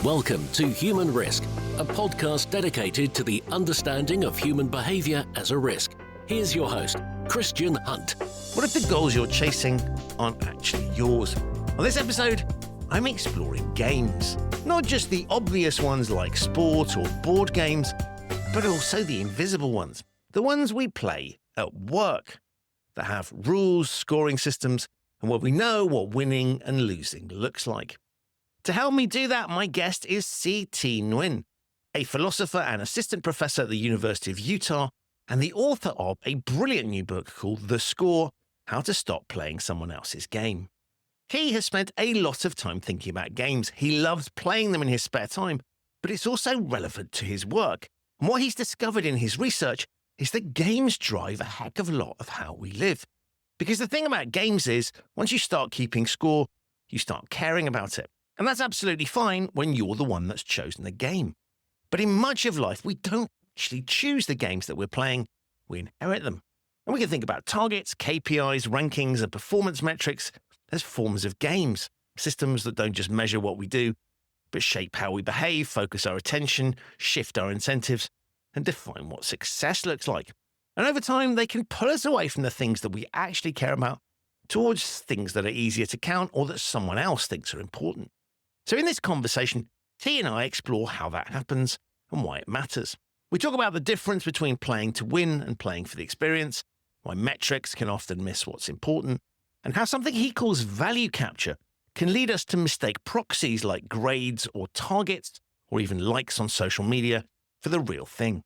Welcome to Human Risk, a podcast dedicated to the understanding of human behaviour as a risk. Here's your host, Christian Hunt. What if the goals you're chasing aren't actually yours? On this episode, I'm exploring games. Not just the obvious ones like sport or board games, but also the invisible ones. The ones we play at work that have rules, scoring systems, and where we know what winning and losing looks like. To help me do that, my guest is C Thi Nguyen, a philosopher and assistant professor at the University of Utah, and the author of a brilliant new book called The Score: How to Stop Playing Someone Else's Game. He has spent a lot of time thinking about games. He loves playing them in his spare time, but it's also relevant to his work. And what he's discovered in his research is that games drive a heck of a lot of how we live. Because the thing about games is, once you start keeping score, you start caring about it. And that's absolutely fine when you're the one that's chosen the game. But in much of life, we don't actually choose the games that we're playing, we inherit them. And we can think about targets, KPIs, rankings, and performance metrics as forms of games, systems that don't just measure what we do, but shape how we behave, focus our attention, shift our incentives, and define what success looks like. And over time, they can pull us away from the things that we actually care about towards things that are easier to count or that someone else thinks are important. So in this conversation, Thi and I explore how that happens and why it matters. We talk about the difference between playing to win and playing for the experience, why metrics can often miss what's important, and how something he calls value capture can lead us to mistake proxies like grades or targets, or even likes on social media, for the real thing.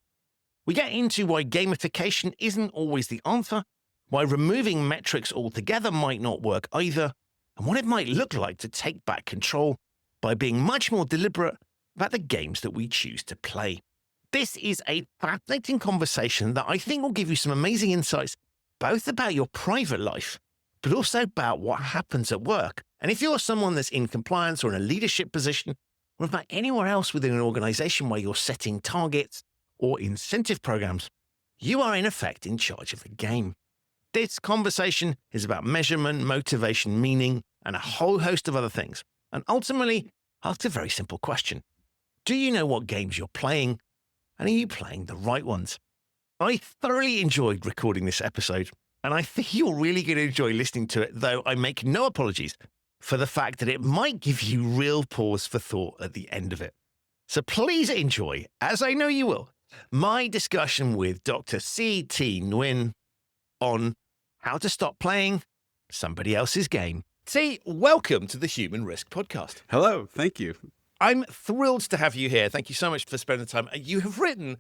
We get into why gamification isn't always the answer, why removing metrics altogether might not work either, and what it might look like to take back control by being much more deliberate about the games that we choose to play. This is a fascinating conversation that I think will give you some amazing insights, both about your private life, but also about what happens at work. And if you're someone that's in compliance or in a leadership position, or about anywhere else within an organization where you're setting targets or incentive programs, you are in effect in charge of the game. This conversation is about measurement, motivation, meaning, and a whole host of other things. And ultimately, asks a very simple question. Do you know what games you're playing? And are you playing the right ones? I thoroughly enjoyed recording this episode, and I think you're really going to enjoy listening to it, though I make no apologies for the fact that it might give you real pause for thought at the end of it. So please enjoy, as I know you will, my discussion with Dr. C Thi Nguyen on how to stop playing somebody else's game. Thi, welcome to the Human Risk Podcast. Hello, thank you. I'm thrilled to have you here. Thank you so much for spending the time. You have written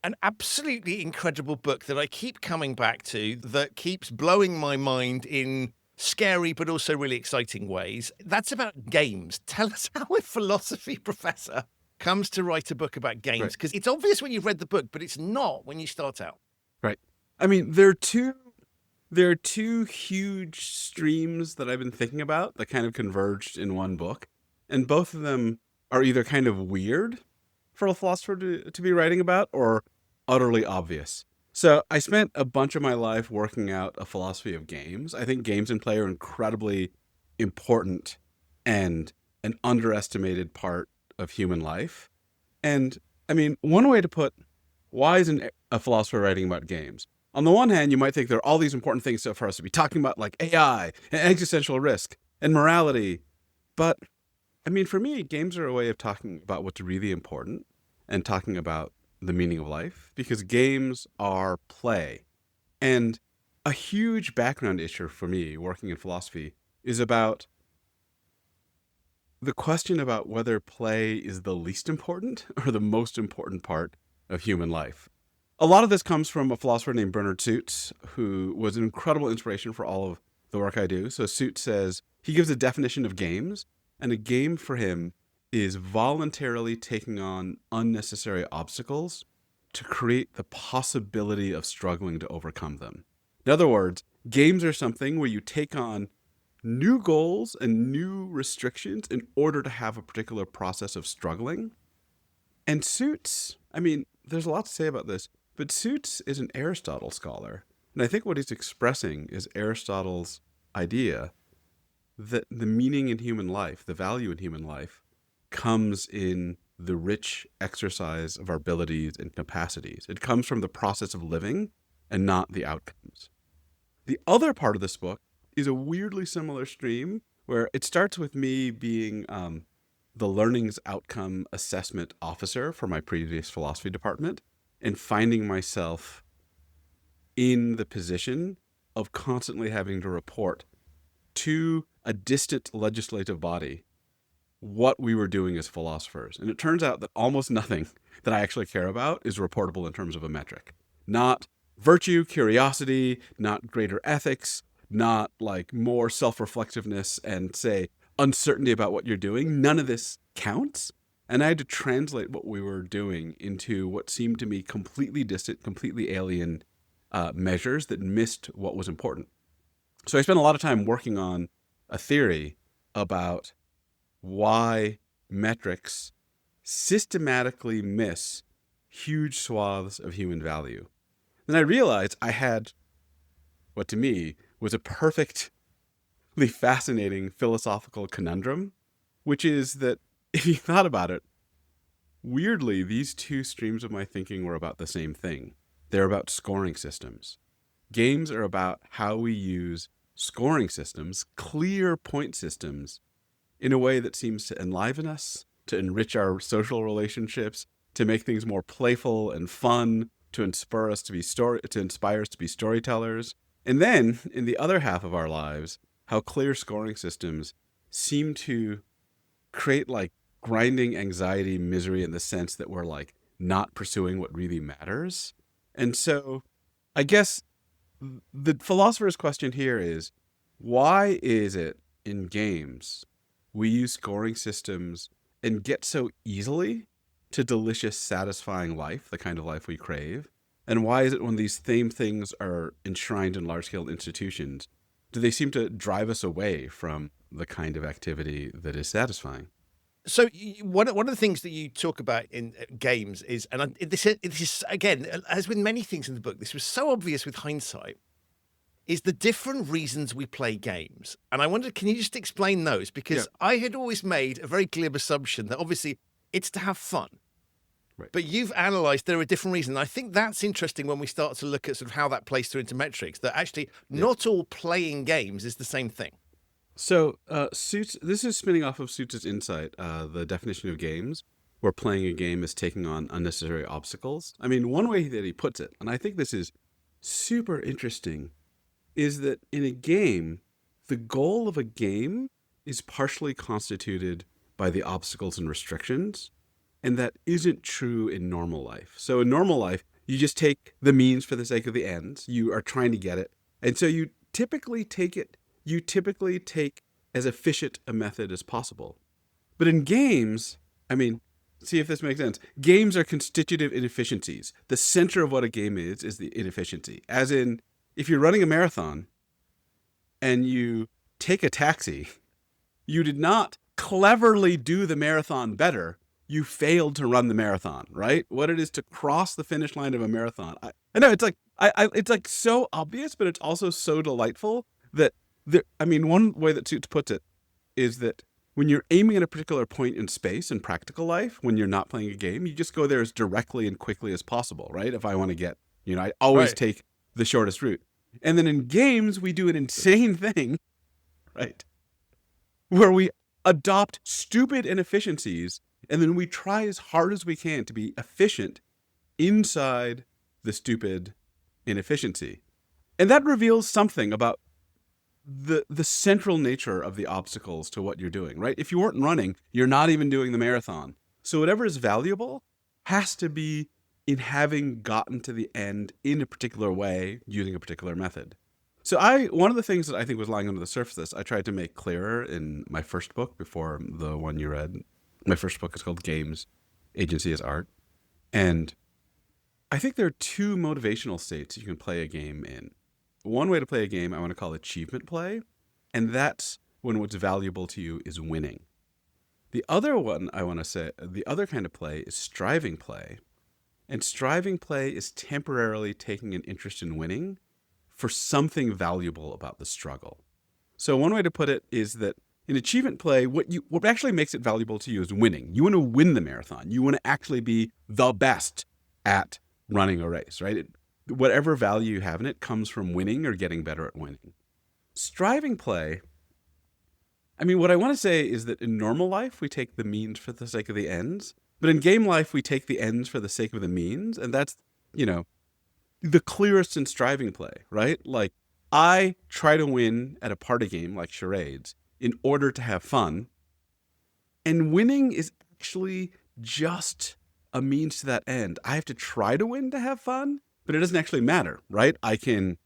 an absolutely incredible book that I keep coming back to, that keeps blowing my mind in scary but also really exciting ways. That's about games. Tell us how a philosophy professor comes to write a book about games, because it's obvious when you've read the book, but it's not when you start out. Right. I mean, there are two huge streams that I've been thinking about that kind of converged in one book, and both of them are either kind of weird for a philosopher to be writing about or utterly obvious. So I spent a bunch of my life working out a philosophy of games. I think games and play are incredibly important and an underestimated part of human life. And I mean, one way to put why isn't a philosopher writing about games? On the one hand, you might think there are all these important things for us to be talking about, like AI and existential risk and morality. But I mean, for me, games are a way of talking about what's really important and talking about the meaning of life, because games are play. And a huge background issue for me working in philosophy is about the question about whether play is the least important or the most important part of human life. A lot of this comes from a philosopher named Bernard Suits, who was an incredible inspiration for all of the work I do. So Suits says, he gives a definition of games, and a game for him is voluntarily taking on unnecessary obstacles to create the possibility of struggling to overcome them. In other words, games are something where you take on new goals and new restrictions in order to have a particular process of struggling. And Suits, I mean, there's a lot to say about this, but Suits is an Aristotle scholar. And I think what he's expressing is Aristotle's idea that the meaning in human life, the value in human life, comes in the rich exercise of our abilities and capacities. It comes from the process of living and not the outcomes. The other part of this book is a weirdly similar stream where it starts with me being the learnings outcome assessment officer for my previous philosophy department and finding myself in the position of constantly having to report to a distant legislative body what we were doing as philosophers. And it turns out that almost nothing that I actually care about is reportable in terms of a metric. Not virtue, curiosity, not greater ethics, not like more self-reflectiveness and say uncertainty about what you're doing. None of this counts. And I had to translate what we were doing into what seemed to me completely distant, completely alien measures that missed what was important. So I spent a lot of time working on a theory about why metrics systematically miss huge swaths of human value. Then I realized I had what to me was a perfectly fascinating philosophical conundrum, which is that if you thought about it, weirdly, these two streams of my thinking were about the same thing. They're about scoring systems. Games are about how we use scoring systems, clear point systems, in a way that seems to enliven us, to enrich our social relationships, to make things more playful and fun, to inspire us to be storytellers. And then, in the other half of our lives, how clear scoring systems seem to create like grinding anxiety, misery in the sense that we're like not pursuing what really matters. And so I guess the philosopher's question here is, why is it in games we use scoring systems and get so easily to delicious, satisfying life, the kind of life we crave? And why is it when these same things are enshrined in large-scale institutions, do they seem to drive us away from the kind of activity that is satisfying? So one of the things that you talk about in games is, and this is, again, as with many things in the book, this was so obvious with hindsight, is the different reasons we play games. And I wondered, can you just explain those? Because I had always made a very glib assumption that obviously it's to have fun. Right. But you've analysed there are different reasons. I think that's interesting when we start to look at sort of how that plays through into metrics, that actually not all playing games is the same thing. So this is spinning off of Suits' insight, the definition of games, where playing a game is taking on unnecessary obstacles. I mean, one way that he puts it, and I think this is super interesting, is that in a game, the goal of a game is partially constituted by the obstacles and restrictions, and that isn't true in normal life. So in normal life, you just take the means for the sake of the ends. You are trying to get it. And so you typically take as efficient a method as possible. But in games, I mean, see if this makes sense. Games are constitutive inefficiencies. The center of what a game is the inefficiency. As in, if you're running a marathon and you take a taxi, you did not cleverly do the marathon better. You failed to run the marathon, right? What it is to cross the finish line of a marathon. I know it's like it's like so obvious, but it's also so delightful that one way that Suits puts it is that when you're aiming at a particular point in space in practical life, when you're not playing a game, you just go there as directly and quickly as possible, right? If I want to get, I always take the shortest route. And then in games, we do an insane thing, right? Where we adopt stupid inefficiencies, and then we try as hard as we can to be efficient inside the stupid inefficiency. And that reveals something about the central nature of the obstacles to what you're doing, right? If you weren't running, you're not even doing the marathon. So whatever is valuable has to be in having gotten to the end in a particular way, using a particular method. So one of the things that I think was lying under the surface, I tried to make clearer in my first book before the one you read. My first book is called Games, Agency as Art. And I think there are two motivational states you can play a game in. One way to play a game I want to call achievement play, and that's when what's valuable to you is winning. The other one I want to say, the other kind of play is striving play. And striving play is temporarily taking an interest in winning for something valuable about the struggle. So one way to put it is that in achievement play, what actually makes it valuable to you is winning. You want to win the marathon. You want to actually be the best at running a race, right? Whatever value you have in it comes from winning or getting better at winning. Striving play, I mean, what I want to say is that in normal life, we take the means for the sake of the ends. But in game life, we take the ends for the sake of the means. And that's, the clearest in striving play, right? Like, I try to win at a party game like charades in order to have fun. And winning is actually just a means to that end. I have to try to win to have fun, but it doesn't actually matter, right? I can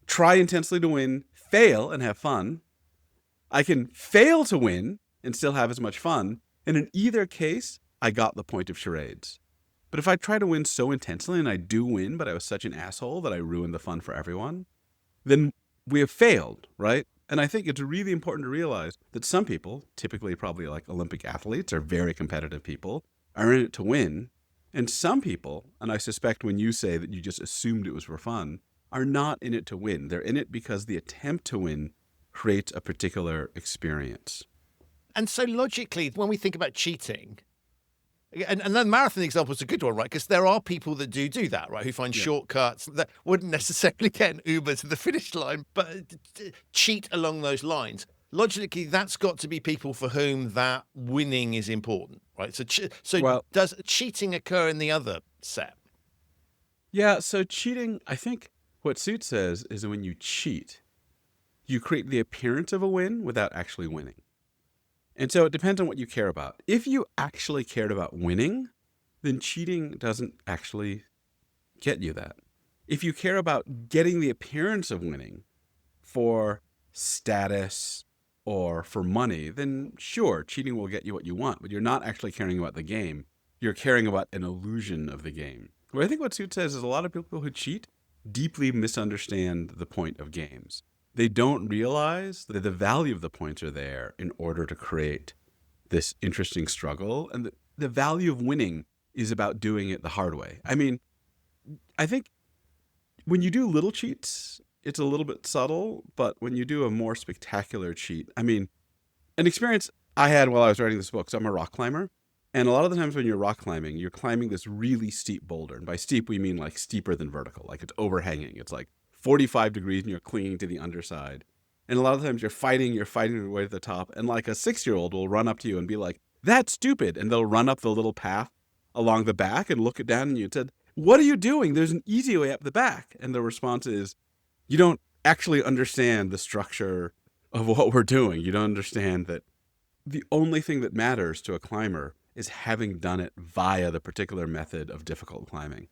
try intensely to win, fail, and have fun. I can fail to win and still have as much fun. And in either case, I got the point of charades. But if I try to win so intensely and I do win, but I was such an asshole that I ruined the fun for everyone, then we have failed, right? And I think it's really important to realize that some people, typically probably like Olympic athletes or very competitive people, are in it to win. And some people, and I suspect when you say that you just assumed it was for fun, are not in it to win. They're in it because the attempt to win creates a particular experience. And so logically, when we think about cheating, and the marathon example is a good one, right? Because there are people that do that, right? Who find shortcuts that wouldn't necessarily get an Uber to the finish line, but cheat along those lines. Logically, that's got to be people for whom that winning is important, right? So does cheating occur in the other set? Yeah, so cheating, I think what Soot says is that when you cheat, you create the appearance of a win without actually winning. And so it depends on what you care about. If you actually cared about winning, then cheating doesn't actually get you that. If you care about getting the appearance of winning for status or for money, then sure, cheating will get you what you want, but you're not actually caring about the game. You're caring about an illusion of the game. Well, I think what Soot says is a lot of people who cheat deeply misunderstand the point of games. They don't realize that the value of the points are there in order to create this interesting struggle. And the value of winning is about doing it the hard way. I mean, I think when you do little cheats, it's a little bit subtle, but when you do a more spectacular cheat, I mean, an experience I had while I was writing this book, so I'm a rock climber. And a lot of the times when you're rock climbing, you're climbing this really steep boulder. And by steep, we mean like steeper than vertical, like it's overhanging. It's like 45 degrees and you're clinging to the underside. And a lot of times you're fighting your way to the top. And like a 6-year-old will run up to you and be like, that's stupid. And they'll run up the little path along the back and look it down and you said, what are you doing? There's an easy way up the back. And the response is, you don't actually understand the structure of what we're doing. You don't understand that the only thing that matters to a climber is having done it via the particular method of difficult climbing.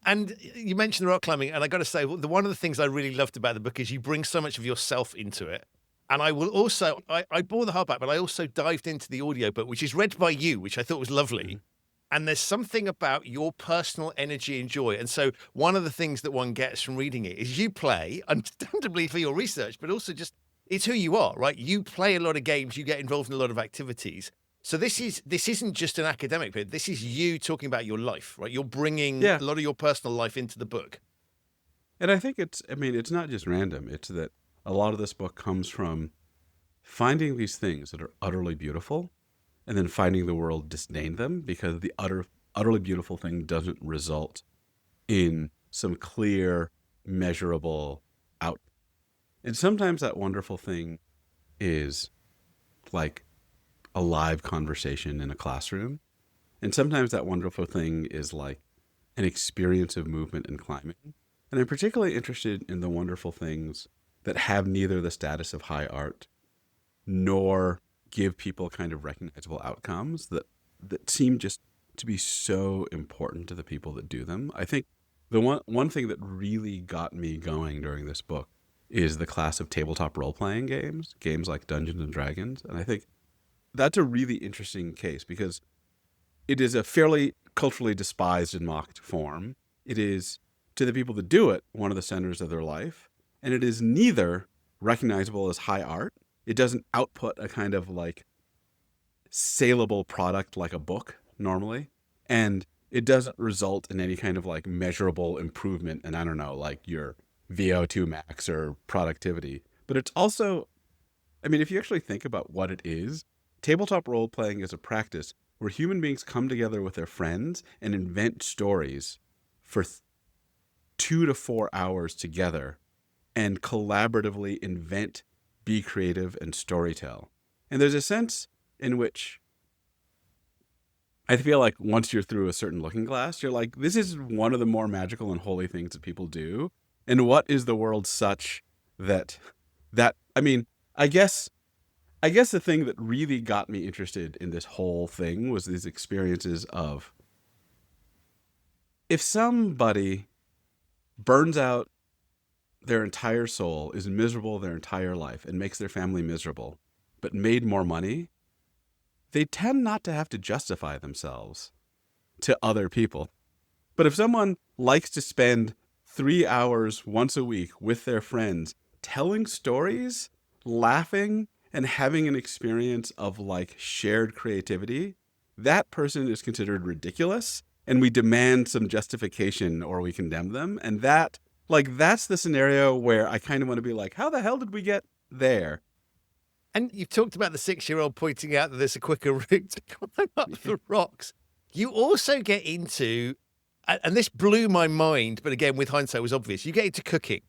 And you mentioned rock climbing, and I got to say, one of the things I really loved about the book is you bring so much of yourself into it. And I will also, I bought the hardback, but I also dived into the audiobook, which is read by you, which I thought was lovely. Mm-hmm. And there's something about your personal energy and joy. And so one of the things that one gets from reading it is you play, understandably for your research, but also just, it's who you are, right? You play a lot of games, you get involved in a lot of activities. So this isn't just an academic bit. This is you talking about your life, right? You're bringing a lot of your personal life into the book. And I think it's not just random. It's that a lot of this book comes from finding these things that are utterly beautiful and then finding the world disdain them because the utterly beautiful thing doesn't result in some clear, measurable outcome. And sometimes that wonderful thing is like a live conversation in a classroom. And sometimes that wonderful thing is like an experience of movement and climbing. And I'm particularly interested in the wonderful things that have neither the status of high art nor give people kind of recognizable outcomes that seem just to be so important to the people that do them. I think the one thing that really got me going during this book is the class of tabletop role-playing games like Dungeons and Dragons. And I think that's a really interesting case because it is a fairly culturally despised and mocked form. It is, to the people that do it, one of the centers of their life. And it is neither recognizable as high art. It doesn't output a kind of like saleable product like a book normally. And it doesn't result in any kind of like measurable improvement in, I don't know, like your VO2 max or productivity. But it's also I mean, if you actually think about what it is, tabletop role-playing is a practice where human beings come together with their friends and invent stories for 2 to 4 hours together and collaboratively invent, be creative, and storytell. And there's a sense in which I feel like once you're through a certain looking glass, you're like, this is one of the more magical and holy things that people do. And what is the world such that I mean, I guess the thing that really got me interested in this whole thing was these experiences of, if somebody burns out their entire soul, is miserable their entire life, and makes their family miserable, but made more money, they tend not to have to justify themselves to other people. But if someone likes to spend 3 hours once a week with their friends, telling stories, laughing, and having an experience of like shared creativity, that person is considered ridiculous, and we demand some justification or we condemn them. And that's the scenario where I kind of want to be like, how the hell did we get there? And you've talked about the 6-year-old pointing out that there's a quicker route to climb up the rocks. You also get into, and this blew my mind, but again, with hindsight was obvious, you get into cooking.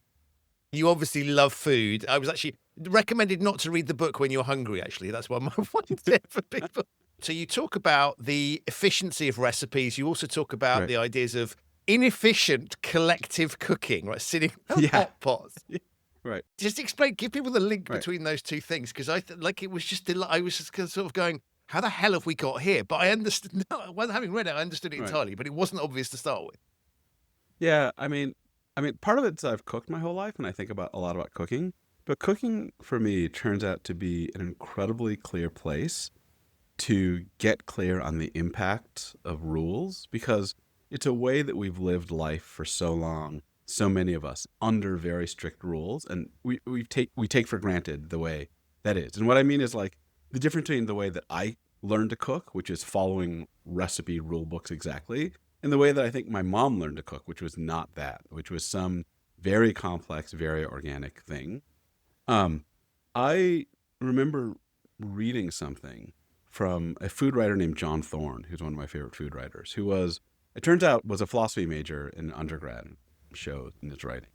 You obviously love food. I was actually recommended not to read the book when you're hungry, actually. That's one of my tip for people. So you talk about the efficiency of recipes. You also talk about the ideas of inefficient collective cooking, right? Sitting on hot pots. Right. Just explain, give people the link between those two things, because it was just, I was just sort of going, how the hell have we got here? But I understood, having read it, I understood it entirely, but it wasn't obvious to start with. Yeah, I mean, part of it's I've cooked my whole life, and I think a lot about cooking. But cooking, for me, turns out to be an incredibly clear place to get clear on the impact of rules, because it's a way that we've lived life for so long, so many of us, under very strict rules, and we take for granted the way that is. And what I mean is like the difference between the way that I learned to cook, which is following recipe rule books exactly, and the way that I think my mom learned to cook, which was not that, which was some very complex, very organic thing. I remember reading something from a food writer named John Thorne, who's one of my favorite food writers, who it turns out, was a philosophy major in undergrad, shows in his writing.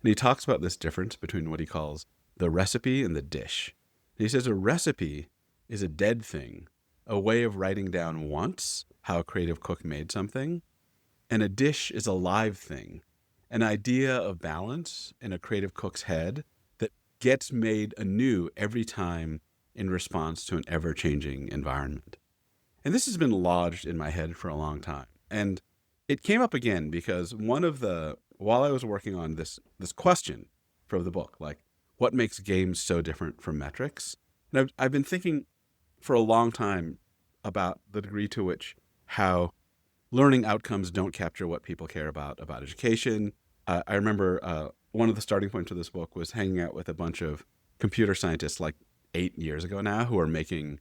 And he talks about this difference between what he calls the recipe and the dish. And he says a recipe is a dead thing, a way of writing down once how a creative cook made something, and a dish is a live thing, an idea of balance in a creative cook's head that gets made anew every time in response to an ever-changing environment. And this has been lodged in my head for a long time. And it came up again because while I was working on this question for the book, like what makes games so different from metrics? And I've been thinking for a long time about the degree to which how learning outcomes don't capture what people care about education. I remember one of the starting points of this book was hanging out with a bunch of computer scientists like 8 years ago now who are making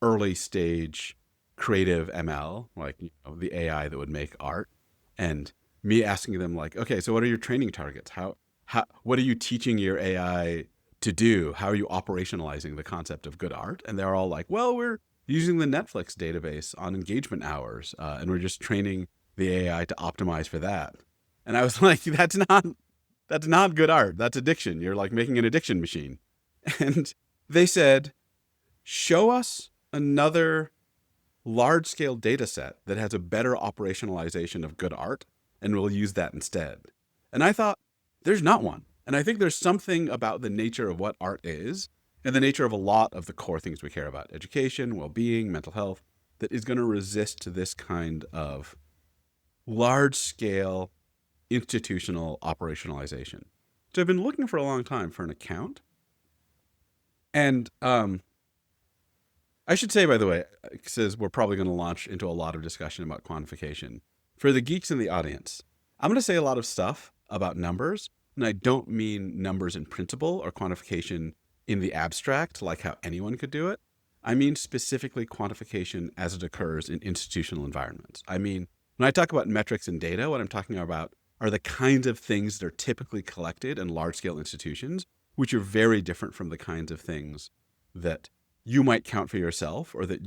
early stage creative ML, like the AI that would make art, and me asking them like, okay, so what are your training targets? What are you teaching your AI to do? How are you operationalizing the concept of good art? And they're all like, well, we're using the Netflix database on engagement hours, and we're just training the AI to optimize for that. And I was like, that's not good art. That's addiction. You're like making an addiction machine. And they said, show us another large-scale data set that has a better operationalization of good art, and we'll use that instead. And I thought, there's not one. And I think there's something about the nature of what art is, and the nature of a lot of the core things we care about, education, well-being, mental health, that is going to resist this kind of large-scale institutional operationalization. So I've been looking for a long time for an account. And I should say, by the way, because we're probably going to launch into a lot of discussion about quantification. For the geeks in the audience, I'm going to say a lot of stuff about numbers, and I don't mean numbers in principle or quantification in the abstract, like how anyone could do it. I mean specifically quantification as it occurs in institutional environments. I mean, when I talk about metrics and data, what I'm talking about are the kinds of things that are typically collected in large-scale institutions, which are very different from the kinds of things that you might count for yourself, or that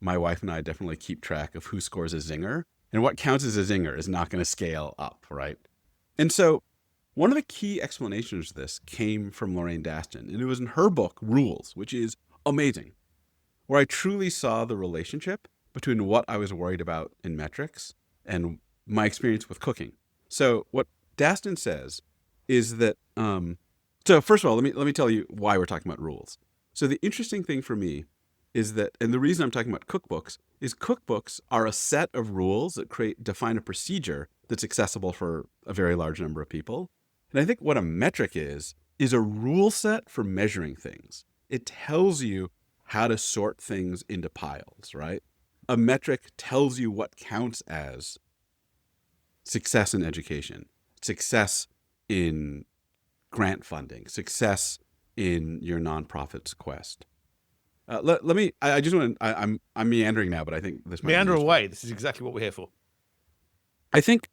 my wife and I definitely keep track of who scores a zinger, and what counts as a zinger is not going to scale up, right? And so one of the key explanations of this came from Lorraine Daston, and it was in her book, Rules, which is amazing, where I truly saw the relationship between what I was worried about in metrics and my experience with cooking. So what Daston says is that, so first of all, let me tell you why we're talking about rules. So the interesting thing for me is that, and the reason I'm talking about cookbooks, is cookbooks are a set of rules that define a procedure that's accessible for a very large number of people. And I think what a metric is a rule set for measuring things. It tells you how to sort things into piles, right? A metric tells you what counts as success in education, success in grant funding, success in your nonprofit's quest. I'm meandering now, but I think this might be Meander useful. away. This is exactly what we're here for. I think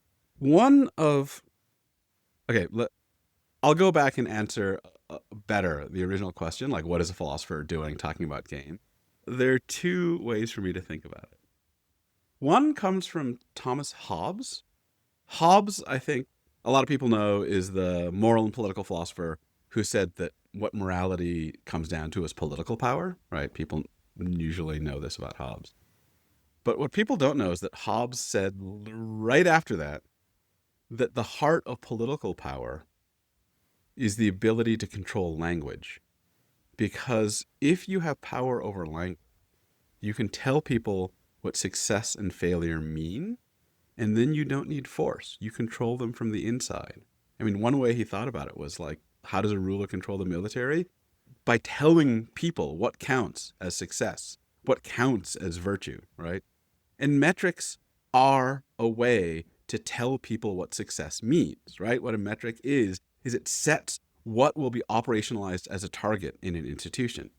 I'll go back and answer better the original question, like what is a philosopher doing talking about game? There are two ways for me to think about it. One comes from Thomas Hobbes. Hobbes, I think a lot of people know, is the moral and political philosopher who said that what morality comes down to is political power, right? People usually know this about Hobbes. But what people don't know is that Hobbes said right after that the heart of political power is the ability to control language. Because if you have power over language, you can tell people what success and failure mean, and then you don't need force. You control them from the inside. I mean, one way he thought about it was like, how does a ruler control the military? By telling people what counts as success, what counts as virtue, right? And metrics are a way to tell people what success means, right? What a metric is it sets what will be operationalized as a target in an institution.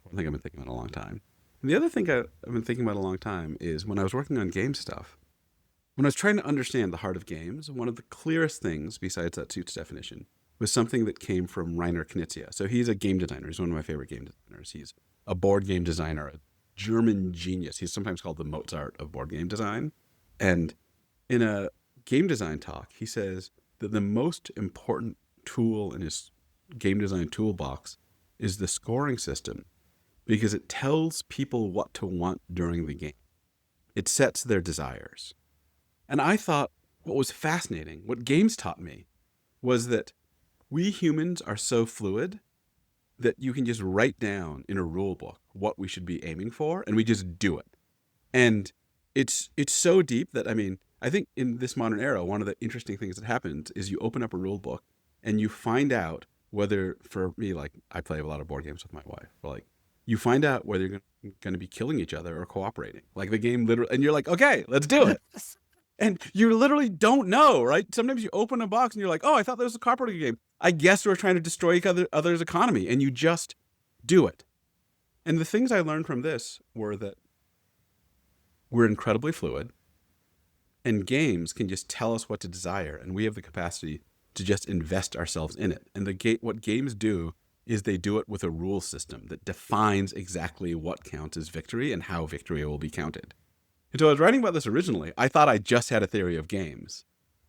One thing I've been thinking about a long time. And the other thing I've been thinking about a long time is when I was working on game stuff, when I was trying to understand the heart of games, one of the clearest things, besides that suits definition, was something that came from Rainer Knizia. So he's a game designer. He's one of my favorite game designers. He's a board game designer, a German genius. He's sometimes called the Mozart of board game design. And in a game design talk, he says that the most important tool in his game design toolbox is the scoring system, because it tells people what to want during the game. It sets their desires. And I thought what was fascinating, what games taught me, was that we humans are so fluid that you can just write down in a rule book what we should be aiming for, and we just do it. And it's so deep that, I think in this modern era, one of the interesting things that happens is you open up a rule book and you find out whether, for me, like I play a lot of board games with my wife, like you find out whether you're going to be killing each other or cooperating. Like the game literally, and you're like, okay, let's do it. And you literally don't know, right? Sometimes you open a box and you're like, oh, I thought that was a cooperative game. I guess we're trying to destroy each other's economy, and you just do it. And the things I learned from this were that we're incredibly fluid, and games can just tell us what to desire, and we have the capacity to just invest ourselves in it. And what games do is they do it with a rule system that defines exactly what counts as victory and how victory will be counted. And so I was writing about this originally, I thought I just had a theory of games.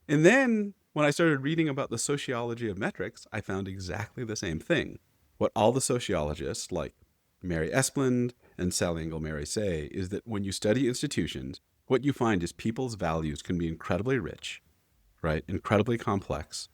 And then when I started reading about the sociology of metrics, I found exactly the same thing. What all the sociologists like Mary Esplund and Sally Engle-Mary say is that when you study institutions, what you find is people's values can be incredibly rich, right? Incredibly complex.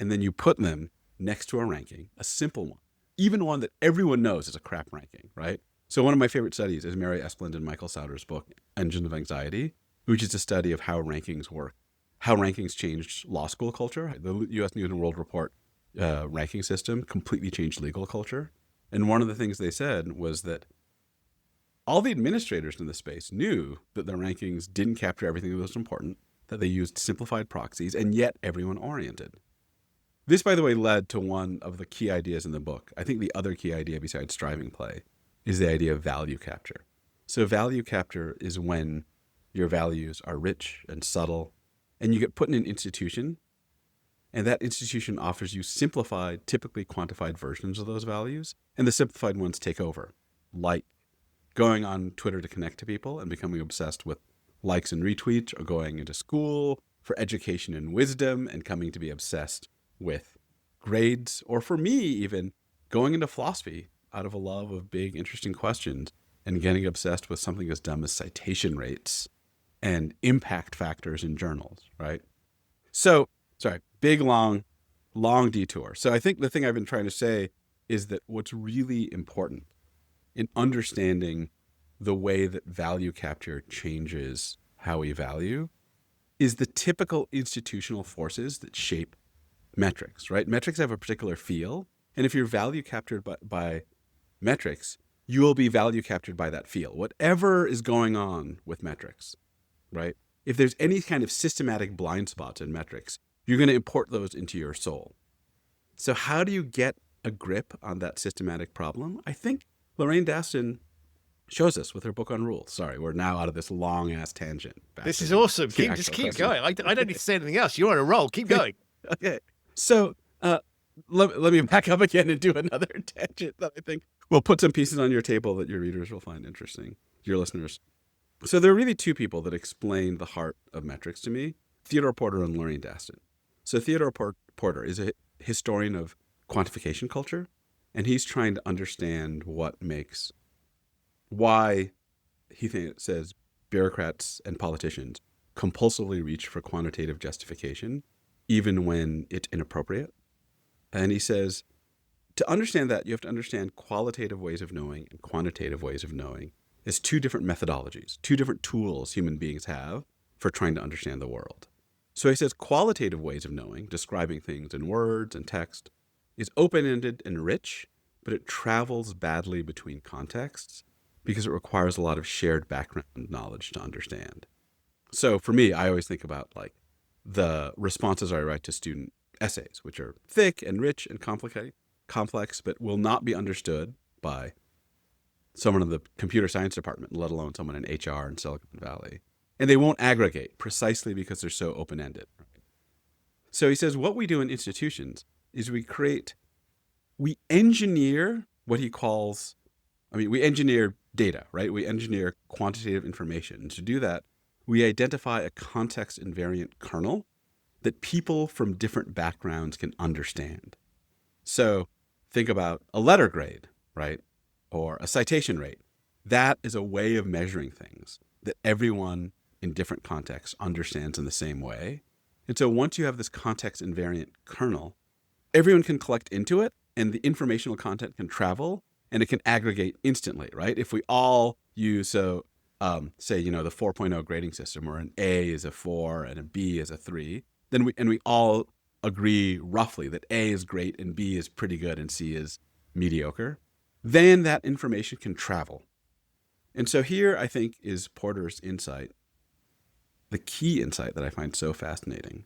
And then you put them next to a ranking, a simple one, even one that everyone knows is a crap ranking, right? So one of my favorite studies is Mary Esplund and Michael Sauter's book, Engine of Anxiety, which is a study of how rankings work, how rankings changed law school culture. The U.S. News and World Report ranking system completely changed legal culture. And one of the things they said was that all the administrators in the space knew that the rankings didn't capture everything that was important, that they used simplified proxies, and yet everyone oriented. This, by the way, led to one of the key ideas in the book. I think the other key idea besides striving play is the idea of value capture. So value capture is when your values are rich and subtle, and you get put in an institution And that institution offers you simplified, typically quantified versions of those values. And the simplified ones take over, like going on Twitter to connect to people and becoming obsessed with likes and retweets, or going into school for education and wisdom and coming to be obsessed with grades, or for me, even going into philosophy out of a love of big, interesting questions and getting obsessed with something as dumb as citation rates and impact factors in journals, right? So, sorry, big, long detour. So I think the thing I've been trying to say is that what's really important in understanding the way that value capture changes how we value is the typical institutional forces that shape metrics, right? Metrics have a particular feel. And if you're value captured by metrics, you will be value captured by that feel, whatever is going on with metrics, right? If there's any kind of systematic blind spots in metrics, you're going to import those into your soul. So how do you get a grip on that systematic problem? I think Lorraine Daston shows us with her book on rules. Sorry, we're now out of this long-ass tangent. This is awesome. Just keep going. I don't need to say anything else. You're on a roll. Keep going. Okay. So let me back up again and do another tangent that I think will put some pieces on your table that your readers will find interesting, your listeners. So there are really two people that explain the heart of metrics to me, Theodore Porter and Lorraine Daston. So Theodore Porter is a historian of quantification culture, and he's trying to understand why he says bureaucrats and politicians compulsively reach for quantitative justification, even when it's inappropriate. And he says, to understand that, you have to understand qualitative ways of knowing and quantitative ways of knowing as two different methodologies, two different tools human beings have for trying to understand the world. So he says qualitative ways of knowing, describing things in words and text, is open-ended and rich, but it travels badly between contexts because it requires a lot of shared background knowledge to understand. So for me, I always think about like the responses I write to student essays, which are thick and rich and complex, but will not be understood by someone in the computer science department, let alone someone in HR in Silicon Valley. And they won't aggregate precisely because they're so open-ended. So he says what we do in institutions is we engineer what he calls, we engineer data, right? We engineer quantitative information. And to do that, we identify a context invariant kernel that people from different backgrounds can understand. So think about a letter grade, right? Or a citation rate. That is a way of measuring things that everyone in different contexts understands in the same way. And so once you have this context invariant kernel, everyone can collect into it and the informational content can travel and it can aggregate instantly, right? If we all use, say, the 4.0 grading system where an A is a 4 and a B is a 3, then we all agree roughly that A is great and B is pretty good and C is mediocre, then that information can travel. And so here I think is Porter's insight, the key insight that I find so fascinating,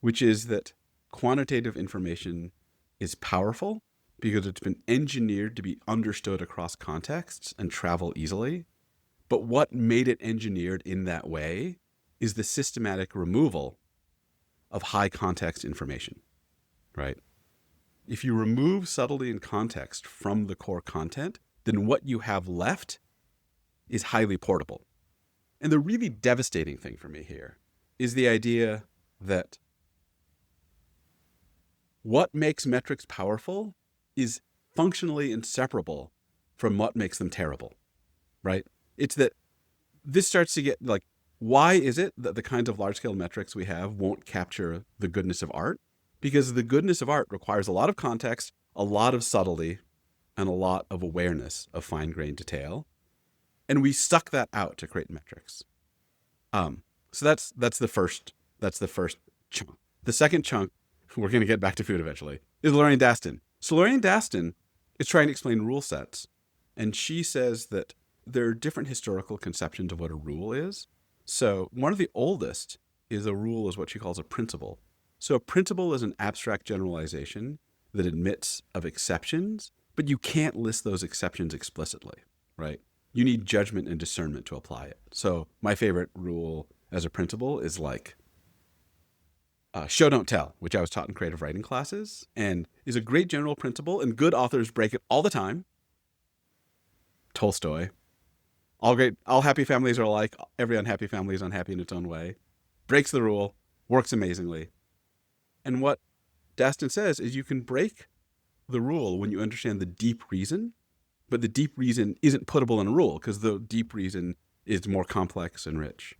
which is that quantitative information is powerful because it's been engineered to be understood across contexts and travel easily. But what made it engineered in that way is the systematic removal of high context information, right? If you remove subtlety and context from the core content, then what you have left is highly portable. And the really devastating thing for me here is the idea that what makes metrics powerful is functionally inseparable from what makes them terrible, right? It's that this starts to get like, why is it that the kinds of large-scale metrics we have won't capture the goodness of art? Because the goodness of art requires a lot of context, a lot of subtlety, and a lot of awareness of fine-grained detail. And we suck that out to create metrics. So that's the first chunk. The second chunk, we're going to get back to food eventually, is Lorraine Daston. So Lorraine Daston is trying to explain rule sets. And she says that there are different historical conceptions of what a rule is. So one of the oldest is a rule is what she calls a principle. So a principle is an abstract generalization that admits of exceptions, but you can't list those exceptions explicitly, right? You need judgment and discernment to apply it. So my favorite rule as a principle is like, show don't tell, which I was taught in creative writing classes, and is a great general principle, and good authors break it all the time. Tolstoy. All happy families are alike. Every unhappy family is unhappy in its own way. Breaks the rule, works amazingly. And what Daston says is you can break the rule when you understand the deep reason, but the deep reason isn't puttable in a rule because the deep reason is more complex and rich.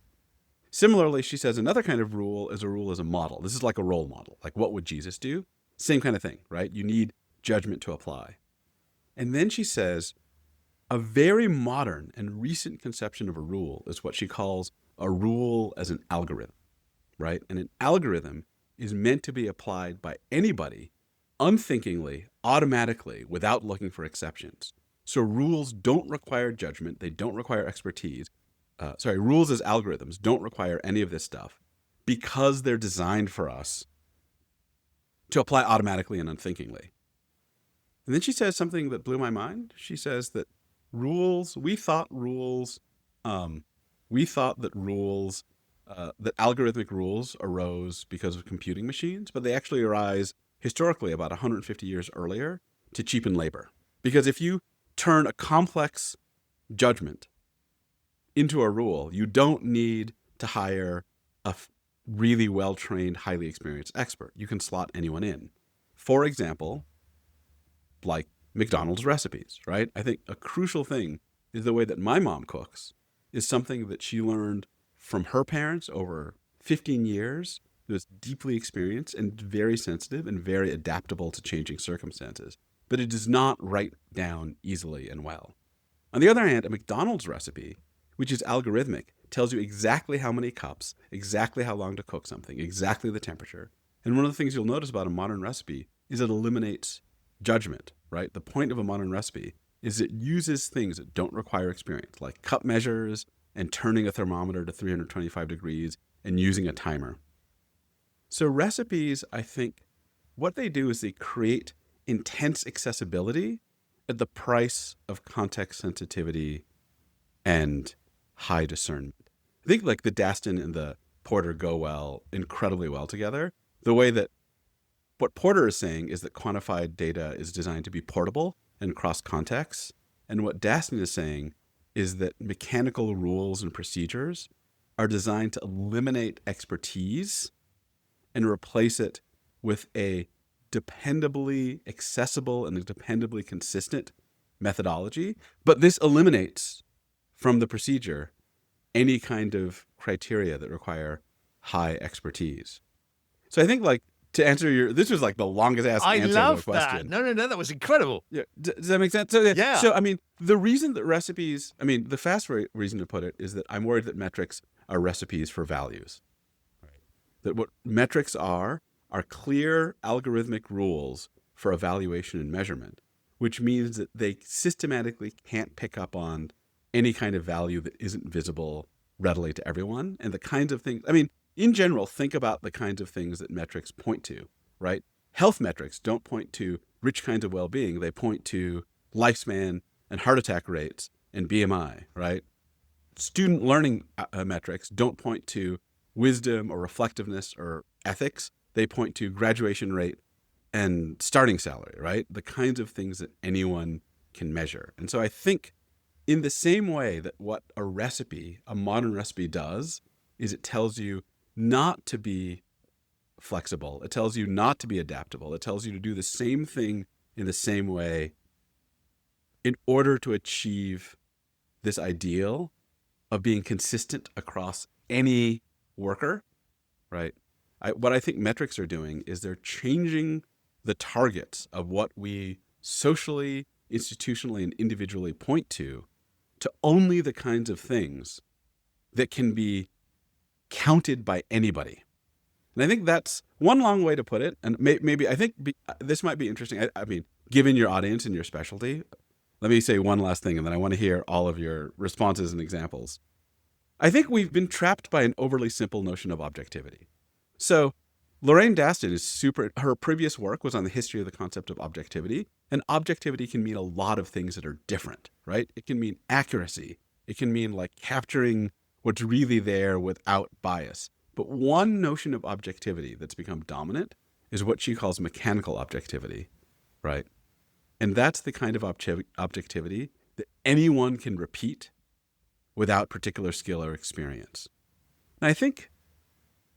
Similarly, she says another kind of rule is a model. This is like a role model. Like, what would Jesus do? Same kind of thing, right? You need judgment to apply. And then she says a very modern and recent conception of a rule is what she calls a rule as an algorithm, right? And an algorithm is meant to be applied by anybody unthinkingly, automatically, without looking for exceptions. So rules don't require judgment. They don't require expertise. Rules as algorithms don't require any of this stuff because they're designed for us to apply automatically and unthinkingly. And then she says something that blew my mind. She says that we thought that algorithmic rules arose because of computing machines, but they actually arise historically about 150 years earlier to cheapen labor. Because if you turn a complex judgment into a rule, you don't need to hire a really well-trained, highly experienced expert. You can slot anyone in. For example, like McDonald's recipes, right? I think a crucial thing is the way that my mom cooks is something that she learned from her parents over 15 years. It was deeply experienced and very sensitive and very adaptable to changing circumstances. But it does not write down easily and well. On the other hand, a McDonald's recipe, which is algorithmic, tells you exactly how many cups, exactly how long to cook something, exactly the temperature. And one of the things you'll notice about a modern recipe is it eliminates judgment, right? The point of a modern recipe is it uses things that don't require experience, like cup measures and turning a thermometer to 325 degrees and using a timer. So recipes, I think, what they do is they create intense accessibility at the price of context sensitivity and high discernment. I think like the Daston and the Porter go incredibly well together. The way that what Porter is saying is that quantified data is designed to be portable and cross contexts. And what Daston is saying is that mechanical rules and procedures are designed to eliminate expertise and replace it with a dependably accessible and dependably consistent methodology. But this eliminates from the procedure any kind of criteria that require high expertise. So I think like to answer this was like the longest answer to a question. No, that was incredible. Yeah. Does that make sense? So, yeah. So, I mean, the reason that recipes, the fast reason to put it is that I'm worried that metrics are recipes for values. Right. That what metrics are clear algorithmic rules for evaluation and measurement, which means that they systematically can't pick up on any kind of value that isn't visible readily to everyone. And the kinds of things, in general, think about the kinds of things that metrics point to, right? Health metrics don't point to rich kinds of well-being. They point to lifespan and heart attack rates and BMI, right? Student learning metrics don't point to wisdom or reflectiveness or ethics. They point to graduation rate and starting salary, right? The kinds of things that anyone can measure. And so I think in the same way that what a modern recipe does is it tells you not to be flexible. It tells you not to be adaptable. It tells you to do the same thing in the same way in order to achieve this ideal of being consistent across any worker, right? What I think metrics are doing is they're changing the targets of what we socially, institutionally, and individually point to only the kinds of things that can be counted by anybody. And I think that's one long way to put it. And maybe I think this might be interesting. Given your audience and your specialty, let me say one last thing, and then I want to hear all of your responses and examples. I think we've been trapped by an overly simple notion of objectivity. So Lorraine Daston her previous work was on the history of the concept of objectivity. And objectivity can mean a lot of things that are different, right? It can mean accuracy. It can mean like capturing what's really there without bias. But one notion of objectivity that's become dominant is what she calls mechanical objectivity, right? And that's the kind of objectivity that anyone can repeat without particular skill or experience. And I think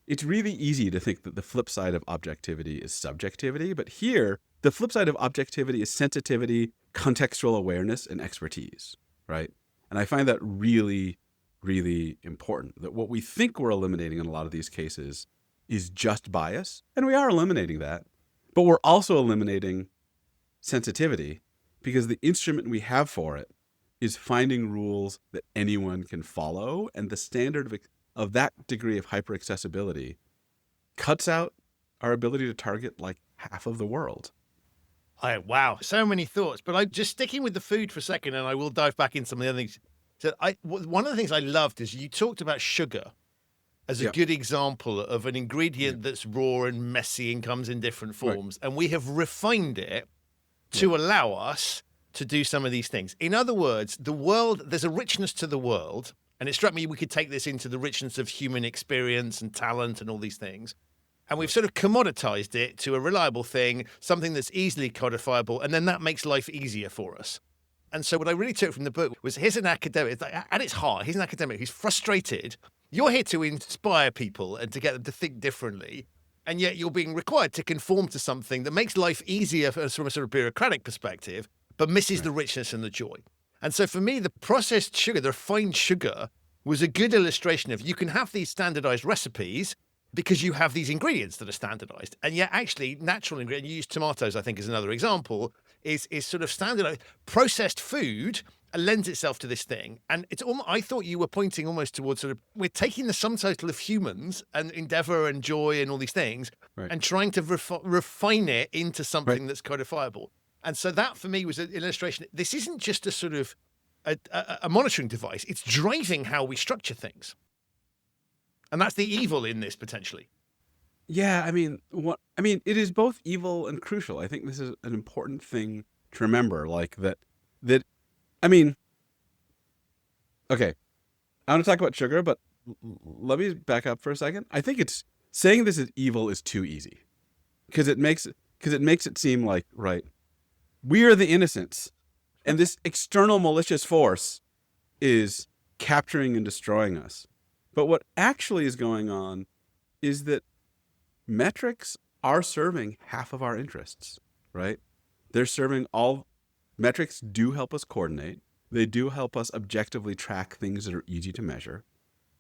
it's really easy to think that the flip side of objectivity is subjectivity, but here, the flip side of objectivity is sensitivity, contextual awareness, and expertise, right? And I find that really, really important, that what we think we're eliminating in a lot of these cases is just bias, and we are eliminating that, but we're also eliminating sensitivity because the instrument we have for it is finding rules that anyone can follow, and the standard of that degree of hyper-accessibility cuts out our ability to target like half of the world. Wow, so many thoughts. But I'm just sticking with the food for a second, and I will dive back into some of the other things. So one of the things I loved is you talked about sugar as a good example of an ingredient that's raw and messy and comes in different forms. Right. And we have refined it to allow us to do some of these things. In other words, the world, there's a richness to the world. And it struck me we could take this into the richness of human experience and talent and all these things. And we've sort of commoditized it to a reliable thing, something that's easily codifiable, and then that makes life easier for us. And so what I really took from the book was, here's an academic, at its heart, he's an academic who's frustrated. You're here to inspire people and to get them to think differently, and yet you're being required to conform to something that makes life easier from a sort of bureaucratic perspective, but misses the richness and the joy. And so for me, the processed sugar, the refined sugar, was a good illustration of you can have these standardized recipes because you have these ingredients that are standardized. And yet actually natural ingredients, you use tomatoes, I think, as another example, is sort of standardized. Processed food lends itself to this thing. And it's almost, I thought you were pointing almost towards sort of, we're taking the sum total of humans and endeavor and joy and all these things and trying to refine it into something that's codifiable. And so that for me was an illustration. This isn't just a sort of a monitoring device. It's driving how we structure things. And that's the evil in this potentially. Yeah, I mean, it is both evil and crucial. I think this is an important thing to remember, like that, I mean, okay, I want to talk about sugar, but let me back up for a second. I think it's saying this is evil is too easy because it makes it seem like, right, we are the innocents and this external malicious force is capturing and destroying us. But what actually is going on is that metrics are serving half of our interests, right? They're serving metrics do help us coordinate. They do help us objectively track things that are easy to measure.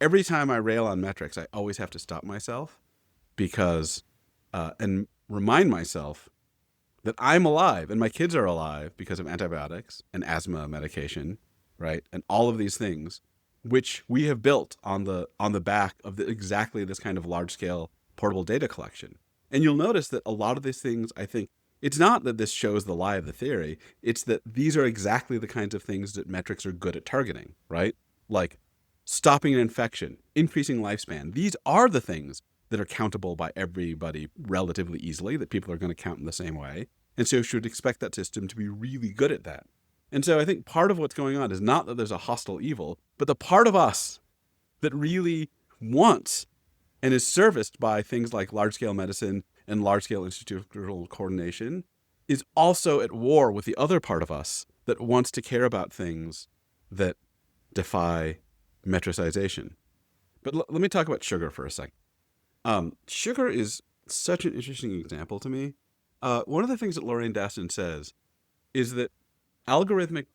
Every time I rail on metrics, I always have to stop myself and remind myself that I'm alive and my kids are alive because of antibiotics and asthma medication, right? And all of these things, which we have built on the back of exactly this kind of large-scale portable data collection. And you'll notice that a lot of these things, I think, it's not that this shows the lie of the theory, it's that these are exactly the kinds of things that metrics are good at targeting, right? Like stopping an infection, increasing lifespan. These are the things that are countable by everybody relatively easily, that people are going to count in the same way. And so you should expect that system to be really good at that. And so I think part of what's going on is not that there's a hostile evil, but the part of us that really wants and is serviced by things like large-scale medicine and large-scale institutional coordination is also at war with the other part of us that wants to care about things that defy metricization. But let me talk about sugar for a second. Sugar is such an interesting example to me. One of the things that Lorraine Daston says is that algorithmic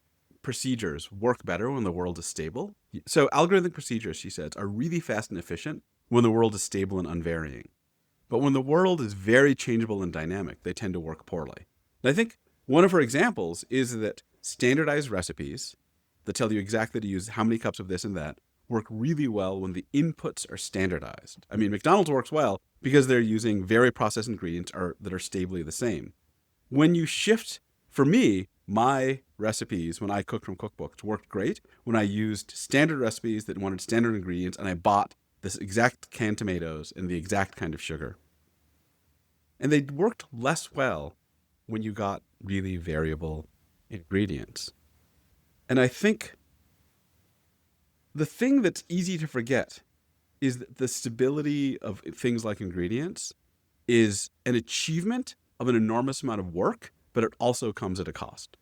procedures work better when the world is stable. So algorithmic procedures, she says, are really fast and efficient when the world is stable and unvarying. But when the world is very changeable and dynamic, they tend to work poorly. And I think one of her examples is that standardized recipes that tell you exactly to use how many cups of this and that work really well when the inputs are standardized. I mean, McDonald's works well because they're using very processed ingredients that are stably the same. When you shift, for me, my recipes when I cooked from cookbooks worked great when I used standard recipes that wanted standard ingredients and I bought this exact canned tomatoes and the exact kind of sugar. And they worked less well when you got really variable ingredients. And I think the thing that's easy to forget is that the stability of things like ingredients is an achievement of an enormous amount of work, but it also comes at a cost,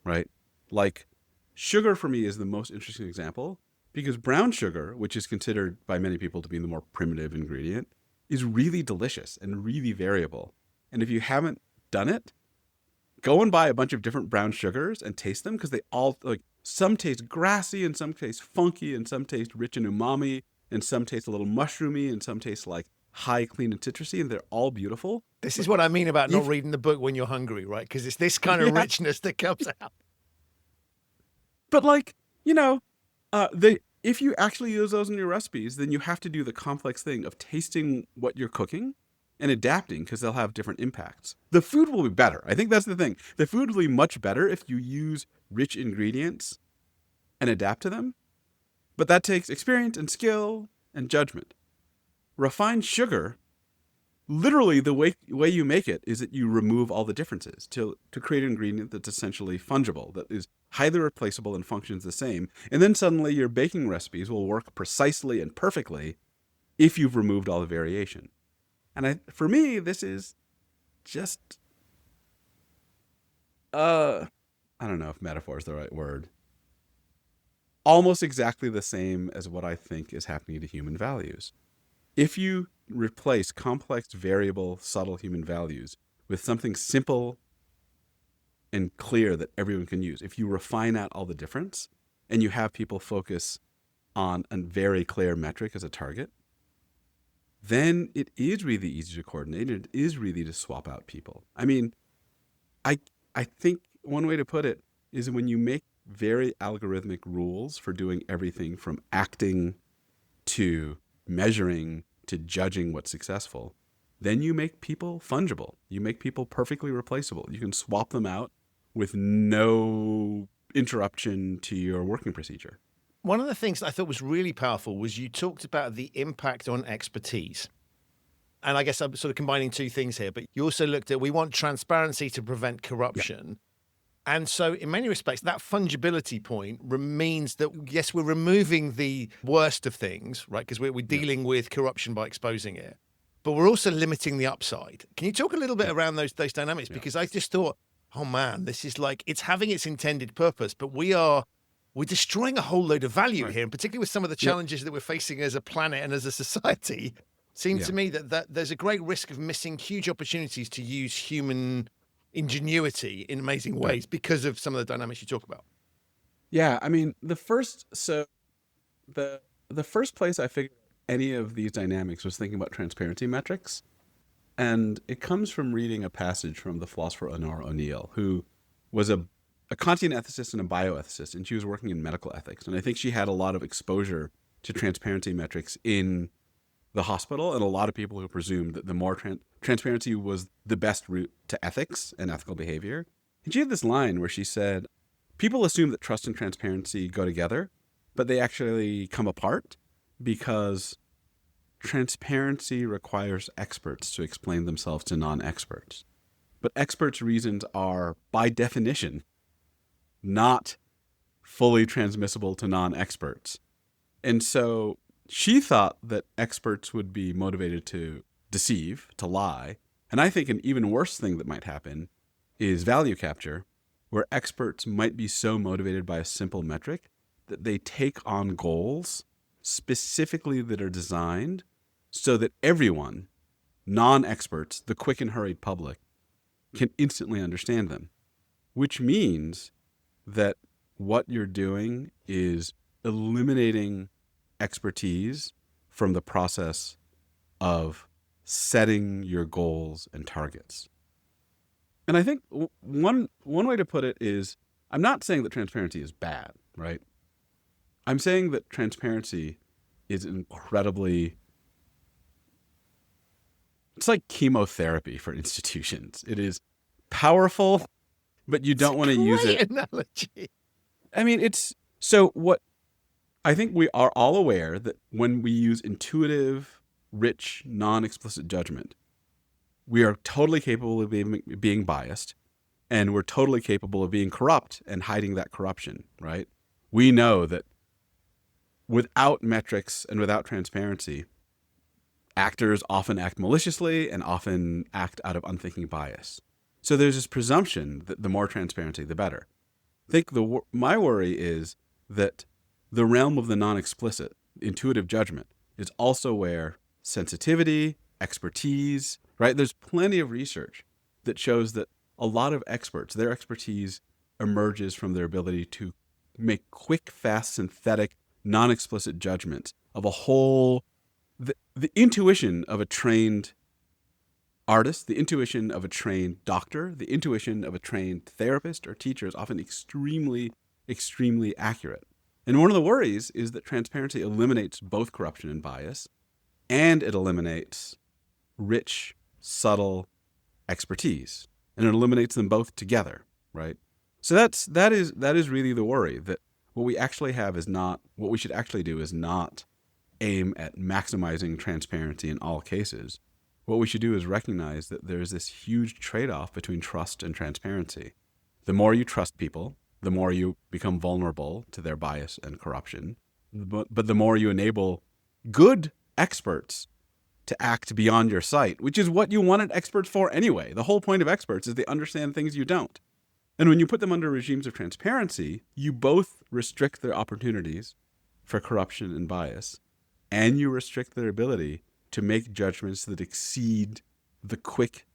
right? Like sugar for me is the most interesting example because brown sugar, which is considered by many people to be the more primitive ingredient, is really delicious and really variable. And if you haven't done it, go and buy a bunch of different brown sugars and taste them because they all, like, some taste grassy and some taste funky and some taste rich in umami and some taste a little mushroomy and some taste like high, clean, and citrusy, and they're all beautiful. This is what I mean about not reading the book when you're hungry, right? Because it's this kind of richness that comes out. But like, if you actually use those in your recipes, then you have to do the complex thing of tasting what you're cooking and adapting because they'll have different impacts. The food will be better. I think that's the thing. The food will be much better if you use rich ingredients and adapt to them. But that takes experience and skill and judgment. Refined sugar, literally the way you make it is that you remove all the differences to create an ingredient that's essentially fungible, that is highly replaceable and functions the same. And then suddenly your baking recipes will work precisely and perfectly if you've removed all the variation. And for me, this is just, I don't know if metaphor is the right word, almost exactly the same as what I think is happening to human values. If you replace complex, variable, subtle human values with something simple and clear that everyone can use, if you refine out all the difference and you have people focus on a very clear metric as a target, then it is really easy to coordinate. It is really to swap out people. I mean, I think one way to put it is when you make very algorithmic rules for doing everything from acting to measuring to judging what's successful, then you make people fungible. You make people perfectly replaceable. You can swap them out with no interruption to your working procedure. One of the things that I thought was really powerful was you talked about the impact on expertise. And I guess I'm sort of combining two things here, but you also looked at, we want transparency to prevent corruption. Yeah. And so in many respects, that fungibility point means that, yes, we're removing the worst of things, right? Because we're dealing with corruption by exposing it, but we're also limiting the upside. Can you talk a little bit around those dynamics? Because I just thought, oh man, this is like, it's having its intended purpose, but we're destroying a whole load of value here, and particularly with some of the challenges that we're facing as a planet and as a society. Seems to me that there's a great risk of missing huge opportunities to use human ingenuity in amazing ways because of some of the dynamics you talk about. Yeah, I mean, the first place I figured any of these dynamics was thinking about transparency metrics. And it comes from reading a passage from the philosopher Honora O'Neill, who was a Kantian ethicist and a bioethicist, and she was working in medical ethics. And I think she had a lot of exposure to transparency metrics in the hospital, and a lot of people who presumed that the more transparency was the best route to ethics and ethical behavior. And she had this line where she said, people assume that trust and transparency go together, but they actually come apart because transparency requires experts to explain themselves to non-experts. But experts' reasons are, by definition, not fully transmissible to non-experts. And so she thought that experts would be motivated to deceive, to lie. And I think an even worse thing that might happen is value capture, where experts might be so motivated by a simple metric that they take on goals specifically that are designed so that everyone, non-experts, the quick and hurried public, can instantly understand them, which means that what you're doing is eliminating expertise from the process of setting your goals and targets. And I think one way to put it is, I'm not saying that transparency is bad, right? I'm saying that transparency is it's like chemotherapy for institutions. It is powerful, but you don't want to use it. Analogy. I mean, I think we are all aware that when we use intuitive, rich, non-explicit judgment, we are totally capable of being biased, and we're totally capable of being corrupt and hiding that corruption, right? We know that without metrics and without transparency, actors often act maliciously and often act out of unthinking bias. So there's this presumption that the more transparency, the better. I think my worry is that the realm of the non-explicit, intuitive judgment, is also where sensitivity, expertise, right? There's plenty of research that shows that a lot of experts, their expertise emerges from their ability to make quick, fast, synthetic, non-explicit judgments of a whole, the intuition of a trained artist, the intuition of a trained doctor, the intuition of a trained therapist or teacher is often extremely, extremely accurate. And one of the worries is that transparency eliminates both corruption and bias, and it eliminates rich, subtle expertise, and it eliminates them both together, right? So that is really the worry, that what we actually have is not, what we should actually do is not aim at maximizing transparency in all cases. What we should do is recognize that there's this huge trade-off between trust and transparency. The more you trust people, the more you become vulnerable to their bias and corruption. But the more you enable good experts to act beyond your sight, which is what you wanted experts for anyway. The whole point of experts is they understand things you don't. And when you put them under regimes of transparency, you both restrict their opportunities for corruption and bias, and you restrict their ability to make judgments that exceed the quick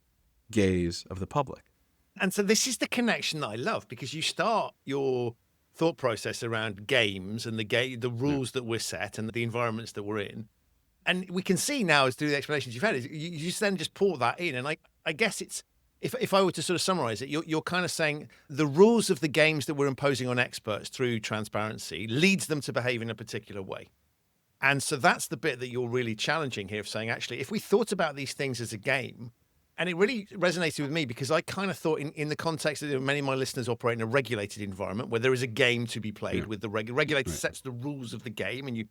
gaze of the public. And so this is the connection that I love, because you start your thought process around games and the rules that we're set and the environments that we're in. And we can see now, as through the explanations you've had, is you then just pour that in. And I guess it's, if I were to sort of summarize it, you're kind of saying the rules of the games that we're imposing on experts through transparency leads them to behave in a particular way. And so that's the bit that you're really challenging here, of saying, actually, if we thought about these things as a game, and it really resonated with me because I kind of thought in the context that many of my listeners operate in a regulated environment where there is a game to be played with the regulator sets the rules of the game,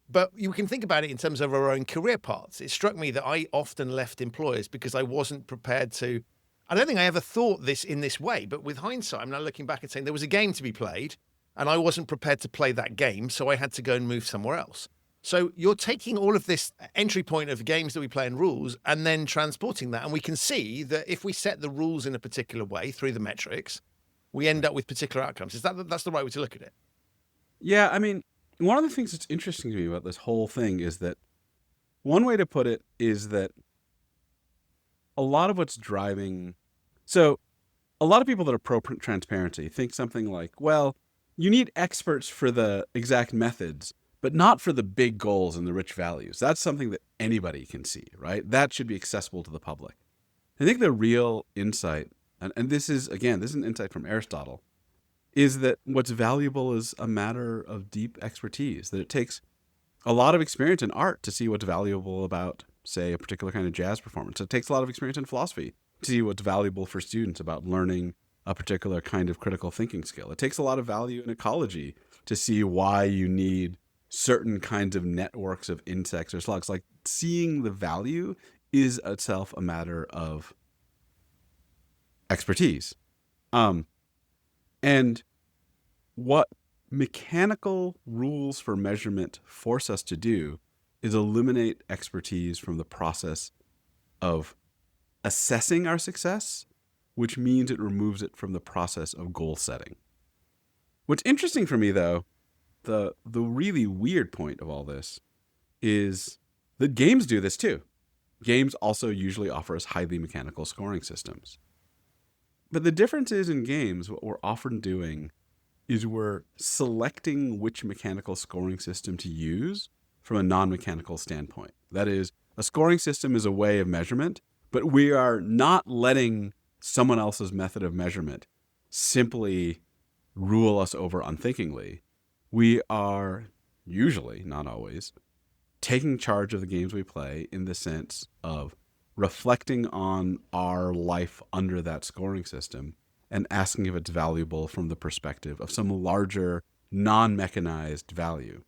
but you can think about it in terms of our own career paths. It struck me that I often left employers because I wasn't prepared to. I don't think I ever thought this in this way, but with hindsight, I'm now looking back and saying there was a game to be played and I wasn't prepared to play that game, so I had to go and move somewhere else. So you're taking all of this entry point of games that we play and rules and then transporting that. And we can see that if we set the rules in a particular way through the metrics, we end up with particular outcomes. That's the right way to look at it? Yeah, I mean, one of the things that's interesting to me about this whole thing is that one way to put it is that a lot of what's driving... So a lot of people that are pro-transparency think something like, well, you need experts for the exact methods, but not for the big goals and the rich values. That's something that anybody can see, right? That should be accessible to the public. I think the real insight, and this is an insight from Aristotle, is that what's valuable is a matter of deep expertise, that it takes a lot of experience in art to see what's valuable about, say, a particular kind of jazz performance. It takes a lot of experience in philosophy to see what's valuable for students about learning a particular kind of critical thinking skill. It takes a lot of value in ecology to see why you need certain kinds of networks of insects or slugs. Like, seeing the value is itself a matter of expertise. And what mechanical rules for measurement force us to do is eliminate expertise from the process of assessing our success, which means it removes it from the process of goal setting. What's interesting for me, though, the really weird point of all this is that games do this too. Games also usually offer us highly mechanical scoring systems. But the difference is, in games, what we're often doing is we're selecting which mechanical scoring system to use from a non-mechanical standpoint. That is, a scoring system is a way of measurement, but we are not letting someone else's method of measurement simply rule us over unthinkingly. We are usually, not always, taking charge of the games we play in the sense of reflecting on our life under that scoring system and asking if it's valuable from the perspective of some larger, non-mechanized value.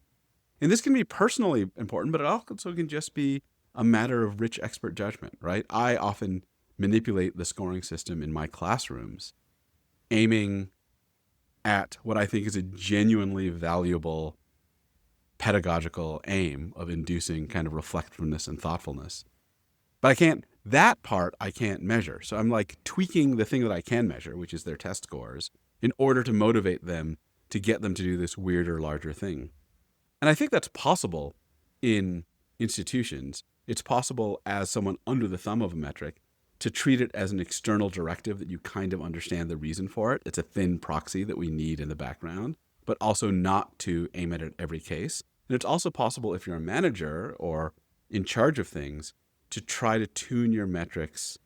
And this can be personally important, but it also can just be a matter of rich expert judgment, right? I often manipulate the scoring system in my classrooms, aiming at what I think is a genuinely valuable pedagogical aim of inducing kind of reflectiveness and thoughtfulness. But that part I can't measure. So I'm like tweaking the thing that I can measure, which is their test scores, in order to motivate them to get them to do this weirder, larger thing. And I think that's possible in institutions. It's possible as someone under the thumb of a metric to treat it as an external directive that you kind of understand the reason for it. It's a thin proxy that we need in the background, but also not to aim it at every case. And it's also possible if you're a manager or in charge of things to try to tune your metrics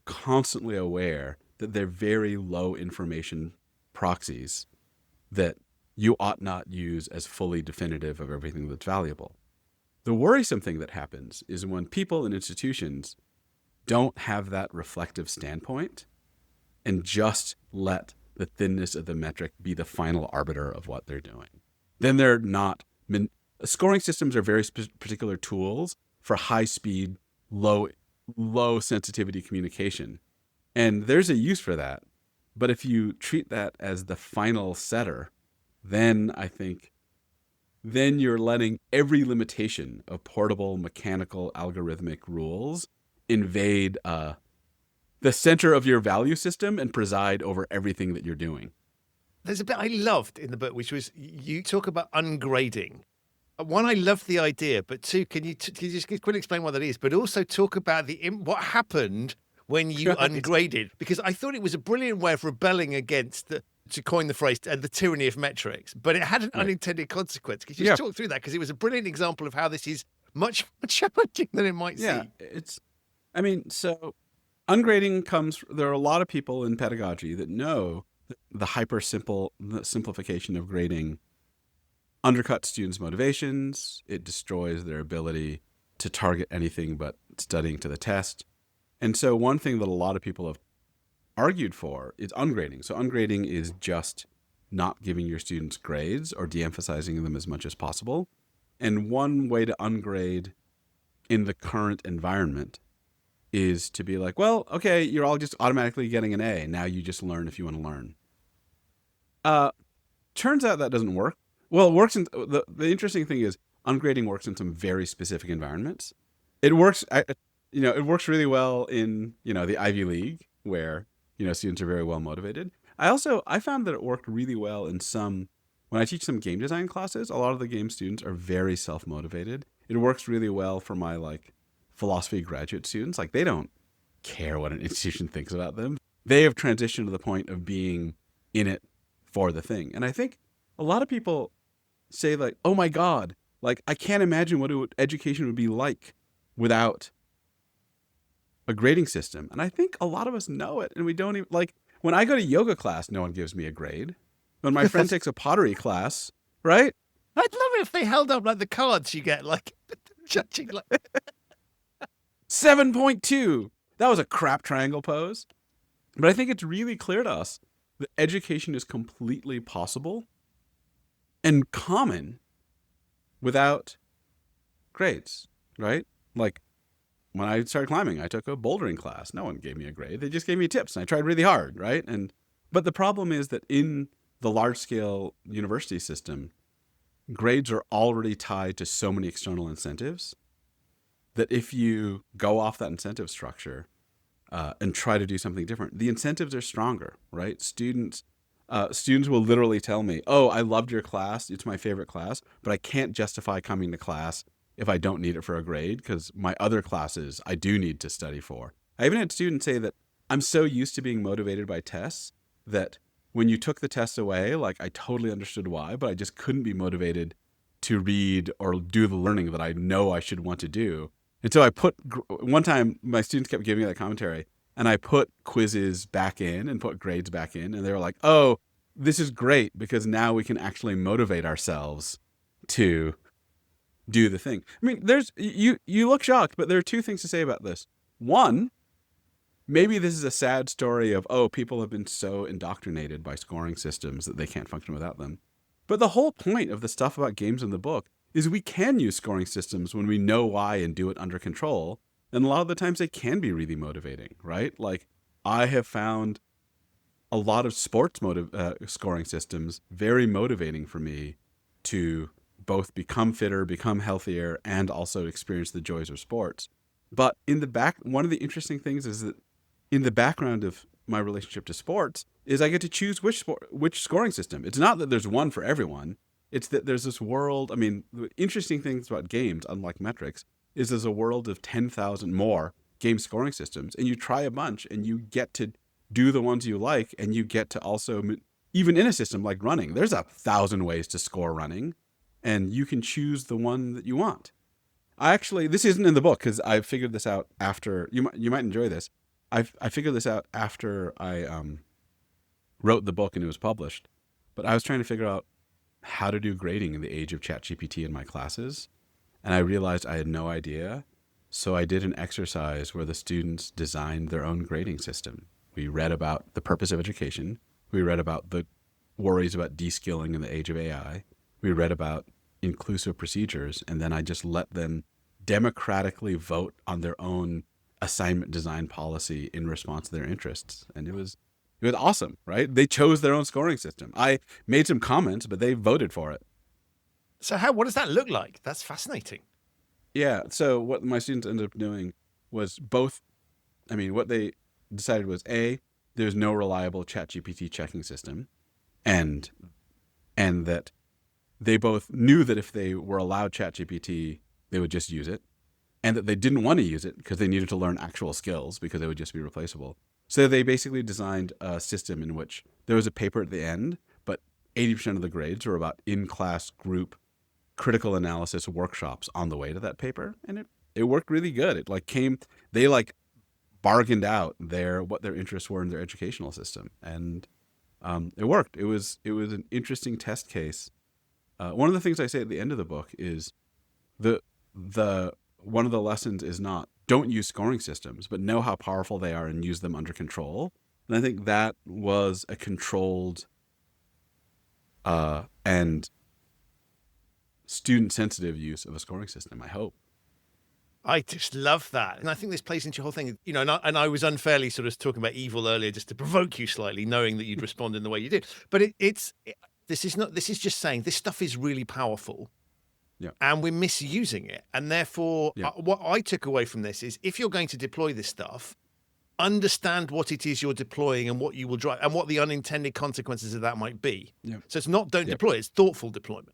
constantly aware that they're very low information proxies that you ought not use as fully definitive of everything that's valuable. The worrisome thing that happens is when people in institutions don't have that reflective standpoint and just let the thinness of the metric be the final arbiter of what they're doing. Then they're not. Scoring systems are very particular tools for high-speed, low sensitivity communication. And there's a use for that. But if you treat that as the final setter, then I think you're letting every limitation of portable, mechanical, algorithmic rules invade the center of your value system and preside over everything that you're doing. There's a bit I loved in the book, which was you talk about ungrading. One, I love the idea, but two, can you just quickly explain what that is? But also talk about what happened when you ungraded, because I thought it was a brilliant way of rebelling against to coin the phrase, the tyranny of metrics. But it had an unintended consequence. Could you just talk through that? Because it was a brilliant example of how this is much more challenging than it might seem. So ungrading there are a lot of people in pedagogy that know the simplification of grading undercuts students' motivations. It destroys their ability to target anything but studying to the test. And so one thing that a lot of people have argued for is ungrading. So ungrading is just not giving your students grades or de-emphasizing them as much as possible. And one way to ungrade in the current environment is to be like, well, okay, you're all just automatically getting an A. Now you just learn if you want to learn. Turns out that doesn't work. Well, it works in the interesting thing is ungrading works in some very specific environments. It works, it works really well in, the Ivy League where, students are very well motivated. I found that it worked really well when I teach some game design classes, a lot of the game students are very self-motivated. It works really well for my philosophy graduate students. They don't care what an institution thinks about them. They have transitioned to the point of being in it for the thing. And I think a lot of people say oh my God, I can't imagine what education would be like without a grading system. And I think a lot of us know it. And we don't even when I go to yoga class, no one gives me a grade. When my friend takes a pottery class, right? I'd love it if they held up the cards you get, judging 7.2. That was a crap triangle pose. But I think it's really clear to us that education is completely possible and common without grades, right? When I started climbing, I took a bouldering class. No one gave me a grade. They just gave me tips, and I tried really hard, right? But the problem is that in the large-scale university system, grades are already tied to so many external incentives that if you go off that incentive structure and try to do something different, the incentives are stronger, right? Students will literally tell me, oh, I loved your class. It's my favorite class, but I can't justify coming to class if I don't need it for a grade because my other classes I do need to study for. I even had students say that I'm so used to being motivated by tests that when you took the test away, I totally understood why, but I just couldn't be motivated to read or do the learning that I know I should want to do. And so one time my students kept giving me that commentary and I put quizzes back in and put grades back in. And they were like, oh, this is great because now we can actually motivate ourselves to do the thing. I mean, you look shocked, but there are two things to say about this. One, maybe this is a sad story of, people have been so indoctrinated by scoring systems that they can't function without them. But the whole point of the stuff about games in the book is we can use scoring systems when we know why and do it under control. And a lot of the times they can be really motivating, right? I have found a lot of sports scoring systems very motivating for me to both become fitter, become healthier, and also experience the joys of sports. But one of the interesting things is that in the background of my relationship to sports is I get to choose which scoring system. It's not that there's one for everyone. It's that there's this world. I mean, the interesting things about games, unlike metrics, is there's a world of 10,000 more game scoring systems, and you try a bunch and you get to do the ones you like, and you get to also, even in a system like running, there's 1,000 ways to score running, and you can choose the one that you want. This isn't in the book because I figured this out after, you might enjoy this. I figured this out after I wrote the book and it was published, but I was trying to figure out how to do grading in the age of ChatGPT in my classes, and I realized I had no idea. So I did an exercise where the students designed their own grading system. We read about the purpose of education. We read about the worries about de-skilling in the age of AI. We read about inclusive procedures, and then I just let them democratically vote on their own assignment design policy in response to their interests. And it was awesome, right? They chose their own scoring system. I made some comments, but they voted for it. So what does that look like? That's fascinating. Yeah. So what my students ended up doing was both. I mean, what they decided was there's no reliable ChatGPT checking system, and that they both knew that if they were allowed ChatGPT, they would just use it, and that they didn't want to use it because they needed to learn actual skills because they would just be replaceable. So they basically designed a system in which there was a paper at the end, but 80% of the grades were about in-class group critical analysis workshops on the way to that paper, and it worked really good. They bargained out what their interests were in their educational system, and it worked. It was an interesting test case. One of the things I say at the end of the book is one of the lessons is not don't use scoring systems, but know how powerful they are and use them under control. And I think that was a controlled and student-sensitive use of a scoring system, I hope. I just love that. And I think this plays into your whole thing. And I was unfairly sort of talking about evil earlier just to provoke you slightly, knowing that you'd respond in the way you did. But this is just saying this stuff is really powerful. Yeah. And we're misusing it. And therefore, what I took away from this is if you're going to deploy this stuff, understand what it is you're deploying and what you will drive and what the unintended consequences of that might be. Yeah. So it's not don't deploy, it's thoughtful deployment.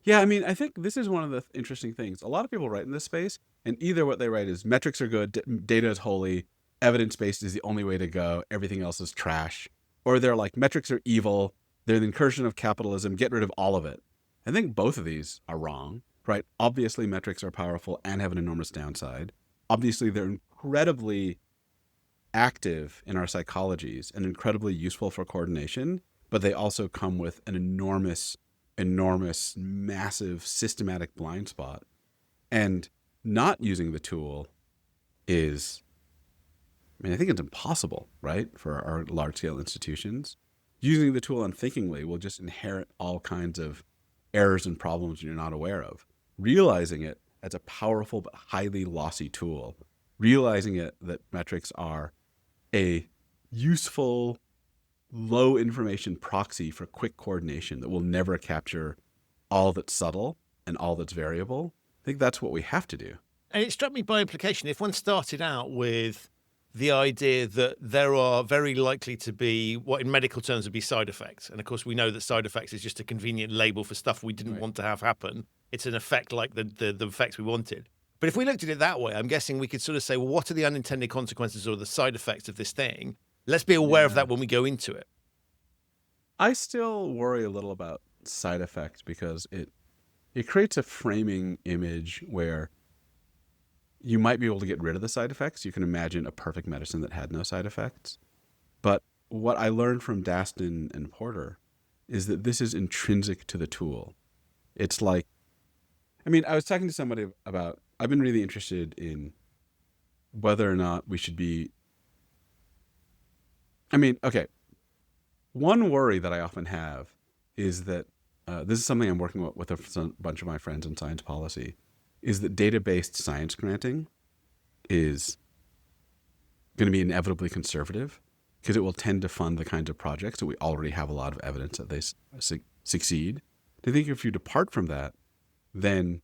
Yeah, I mean, I think this is one of the interesting things. A lot of people write in this space, and either what they write is metrics are good, data is holy, evidence-based is the only way to go, everything else is trash. Or they're like, metrics are evil, they're the incursion of capitalism, get rid of all of it. I think both of these are wrong, right? Obviously, metrics are powerful and have an enormous downside. Obviously, they're incredibly active in our psychologies and incredibly useful for coordination, but they also come with an enormous, massive, systematic blind spot. And not using the tool is, I think it's impossible, right, for our large-scale institutions. Using the tool unthinkingly will just inherit all kinds of errors and problems you're not aware of. Realizing it as a powerful but highly lossy tool, realizing that metrics are a useful, low information proxy for quick coordination that will never capture all that's subtle and all that's variable. I think that's what we have to do. And it struck me by implication, if one started out with the idea that there are very likely to be what in medical terms would be side effects. And of course, we know that side effects is just a convenient label for stuff we didn't want to have happen. It's an effect like the effects we wanted. But if we looked at it that way, I'm guessing we could sort of say, well, what are the unintended consequences or the side effects of this thing? Let's be aware of that when we go into it. I still worry a little about side effects because it creates a framing image where you might be able to get rid of the side effects. You can imagine a perfect medicine that had no side effects. But what I learned from Daston and Porter is that this is intrinsic to the tool. It's like, I was talking to somebody about, I've been really interested in whether or not we should be, one worry that I often have is that, this is something I'm working with a bunch of my friends in science policy, is that data-based science granting is going to be inevitably conservative because it will tend to fund the kinds of projects that we already have a lot of evidence that they succeed. I think if you depart from that, then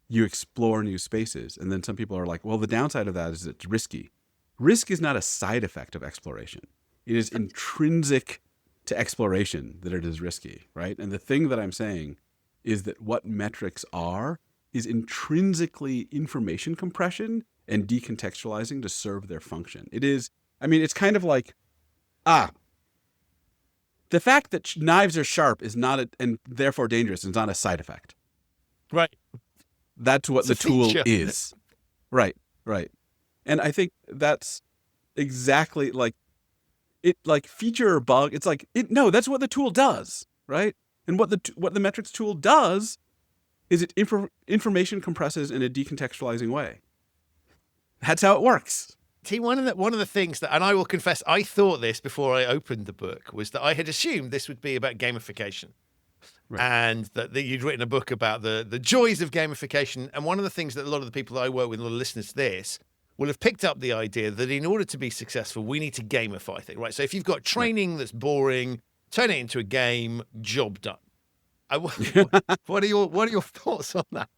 you explore new spaces. And then some people are like, well, the downside of that is it's risky. Risk is not a side effect of exploration. It is intrinsic to exploration that it is risky, right? And the thing that I'm saying is that what metrics are is intrinsically information compression and decontextualizing to serve their function. It is, I mean, it's kind of like, the fact that knives are sharp is not, and therefore dangerous, is not a side effect. Right. That's what the tool is. Right. And I think that's exactly like it, like feature or bug. It's like, no, that's what the tool does, right? And what the metrics tool does is it information compresses in a decontextualizing way. That's how it works. See, one of the things that, and I will confess, I thought this before I opened the book, was that I had assumed this would be about gamification. Right. And that you'd written a book about the joys of gamification. And one of the things that a lot of the people that I work with, a lot of listeners to this, will have picked up the idea that in order to be successful, we need to gamify things, right? So if you've got training that's boring, turn it into a game, job done. What are your thoughts on that?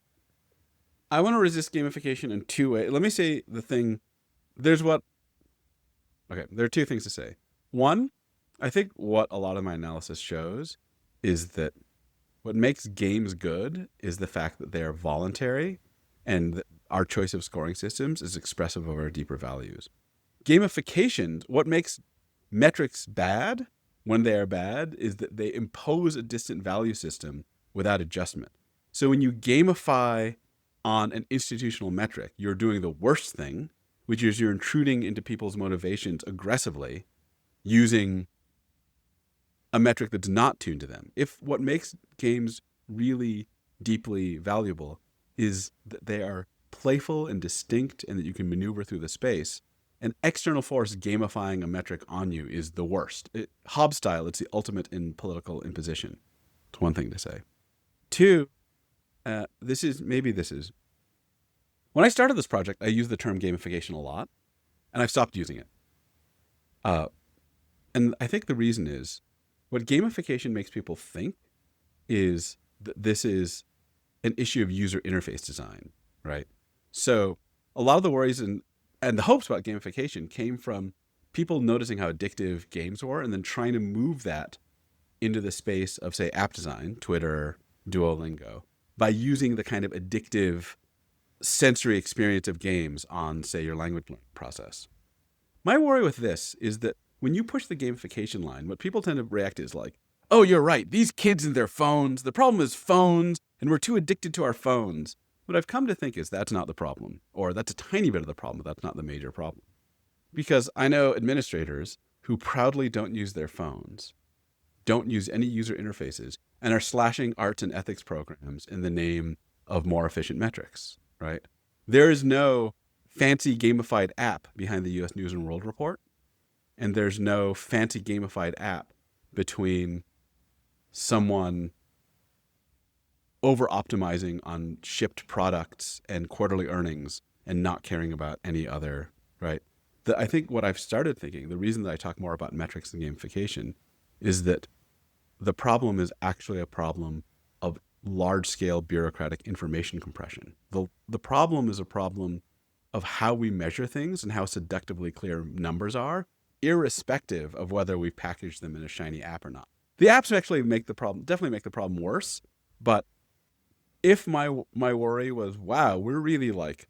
I want to resist gamification in two ways. Let me say the thing. There are two things to say. One, I think what a lot of my analysis shows is that what makes games good is the fact that they are voluntary and that our choice of scoring systems is expressive of our deeper values. Gamification, what makes metrics bad when they are bad is that they impose a distant value system without adjustment. So when you gamify on an institutional metric, you're doing the worst thing, which is you're intruding into people's motivations aggressively using a metric that's not tuned to them. If what makes games really deeply valuable is that they are playful and distinct and that you can maneuver through the space, an external force gamifying a metric on you is the worst. Hobbes style, it's the ultimate in political imposition. It's one thing to say. Two, this is, when I started this project, I used the term gamification a lot, and I've stopped using it. And I think the reason is, what gamification makes people think is that this is an issue of user interface design, right? So a lot of the worries and the hopes about gamification came from people noticing how addictive games were and then trying to move that into the space of, say, app design, Twitter, Duolingo, by using the kind of addictive sensory experience of games on, say, your language learning process. My worry with this is that when you push the gamification line, what people tend to react is like, oh, you're right, these kids and their phones, the problem is phones, and we're too addicted to our phones. What I've come to think is that's not the problem, or that's a tiny bit of the problem, but that's not the major problem. Because I know administrators who proudly don't use their phones, don't use any user interfaces, and are slashing arts and ethics programs in the name of more efficient metrics, right? There is no fancy gamified app behind the U.S. News and World Report, and there's no fancy gamified app between someone over-optimizing on shipped products and quarterly earnings and not caring about any other, right? I think what I've started thinking, the reason that I talk more about metrics and gamification is that the problem is actually a problem of large-scale bureaucratic information compression. The problem is a problem of how we measure things and how seductively clear numbers are, irrespective of whether we package them in a shiny app or not. The apps actually definitely make the problem worse, but if my worry was, wow, we're really like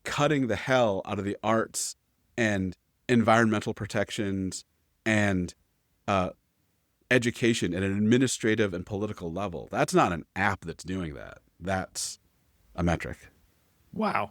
cutting the hell out of the arts and environmental protections and education at an administrative and political level, that's not an app that's doing that. That's a metric. Wow.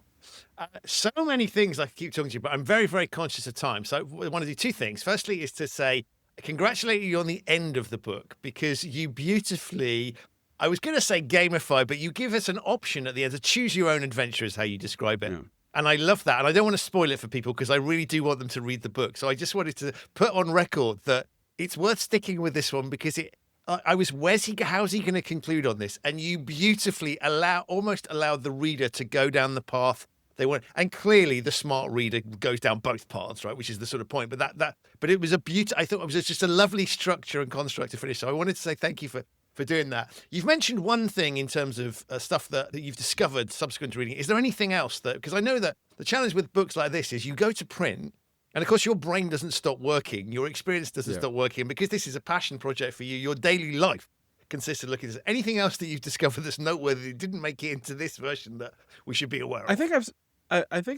So many things I could keep talking to you, but I'm very, very conscious of time. So I want to do two things. Firstly is to say, congratulate you on the end of the book, because you beautifully, I was going to say gamify, but you give us an option at the end to choose your own adventure is how you describe it. Yeah. And I love that. And I don't want to spoil it for people because I really do want them to read the book. So I just wanted to put on record that it's worth sticking with this one because how's he going to conclude on this? And you beautifully almost allowed the reader to go down the path they want. And clearly the smart reader goes down both paths, right? Which is the sort of point. But it was I thought it was just a lovely structure and construct to finish. So I wanted to say thank you for for doing that. You've mentioned one thing in terms of stuff that you've discovered subsequent to reading. Is there anything else that, because I know that the challenge with books like this is you go to print, and of course your brain doesn't stop working, your experience doesn't stop working, because this is a passion project for you, your daily life consists of looking at this. Anything else that you've discovered that's noteworthy that didn't make it into this version that we should be aware of? I think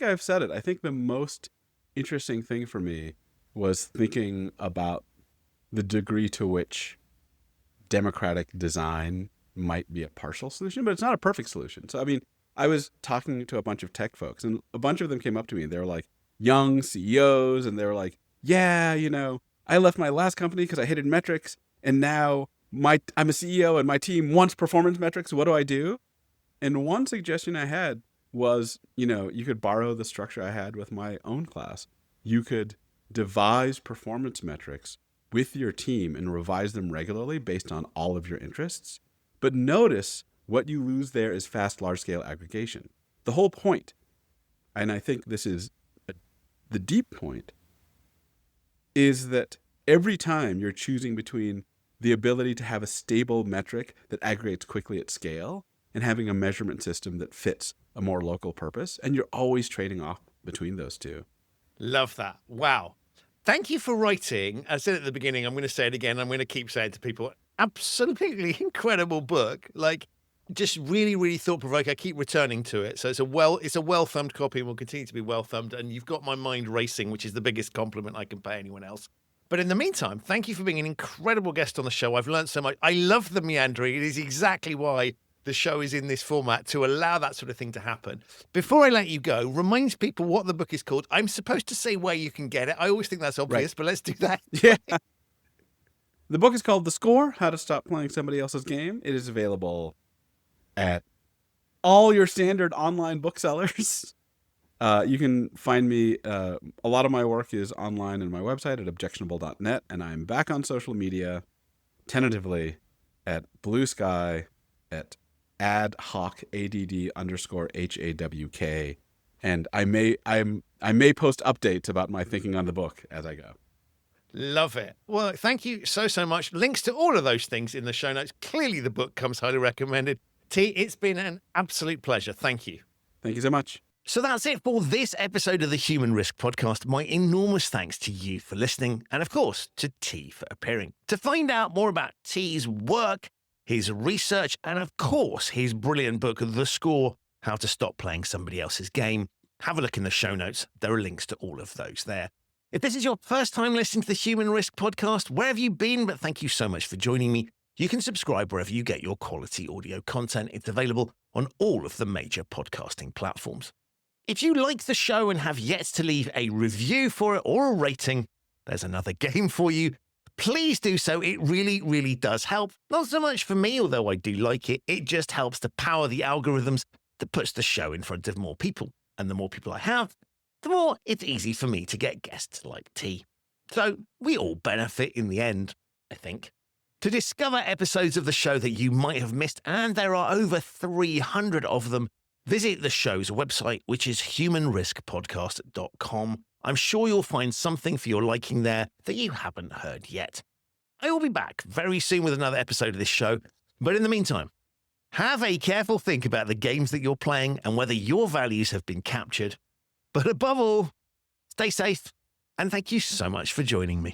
I've said it. I think the most interesting thing for me was thinking about the degree to which democratic design might be a partial solution, but it's not a perfect solution. So, I mean, I was talking to a bunch of tech folks, and a bunch of them came up to me, and they were like young CEOs, and they were like, yeah, I left my last company because I hated metrics, and now I'm a CEO and my team wants performance metrics. What do I do? And one suggestion I had was, you could borrow the structure I had with my own class. You could devise performance metrics with your team and revise them regularly based on all of your interests. But notice what you lose there is fast, large-scale aggregation. The whole point, and I think this is the deep point, is that every time you're choosing between the ability to have a stable metric that aggregates quickly at scale and having a measurement system that fits a more local purpose, and you're always trading off between those two. Love that. Wow. Thank you for writing. I said at the beginning, I'm going to say it again. I'm going to keep saying it to people. Absolutely incredible book. Like, just really, really thought-provoking. I keep returning to it. So it's a well-thumbed copy and will continue to be well-thumbed. And you've got my mind racing, which is the biggest compliment I can pay anyone else. But in the meantime, thank you for being an incredible guest on the show. I've learned so much. I love the meandering. It is exactly why the show is in this format, to allow that sort of thing to happen. Before I let you go, remind people what the book is called. I'm supposed to say where you can get it. I always think that's obvious, but let's do that. Yeah. The book is called The Score, How to Stop Playing Somebody Else's Game. It is available at all your standard online booksellers. You can find me, a lot of my work is online on my website at objectionable.net, and I'm back on social media, tentatively, at Blue Sky, at adhoc, ADD_HAWK. And I may post updates about my thinking on the book as I go. Love it. Well, thank you so much. Links to all of those things in the show notes. Clearly the book comes highly recommended. T, it's been an absolute pleasure. Thank you. Thank you so much. So that's it for this episode of the Human Risk Podcast. My enormous thanks to you for listening, and of course to T for appearing. To find out more about T's work, his research, and of course his brilliant book, The Score, How to Stop Playing Somebody Else's Game, have a look in the show notes. There are links to all of those there. If this is your first time listening to the Human Risk Podcast, where have you been? But thank you so much for joining me. You can subscribe wherever you get your quality audio content. It's available on all of the major podcasting platforms. If you like the show and have yet to leave a review for it or a rating, there's another game for you. Please do so. It really, really does help. Not so much for me, although I do like it. It just helps to power the algorithms that puts the show in front of more people. And the more people I have, the more it's easy for me to get guests like T. So we all benefit in the end, I think. To discover episodes of the show that you might have missed, and there are over 300 of them, visit the show's website, which is humanriskpodcast.com. I'm sure you'll find something for your liking there that you haven't heard yet. I will be back very soon with another episode of this show, but in the meantime, have a careful think about the games that you're playing and whether your values have been captured. But above all, stay safe, and thank you so much for joining me.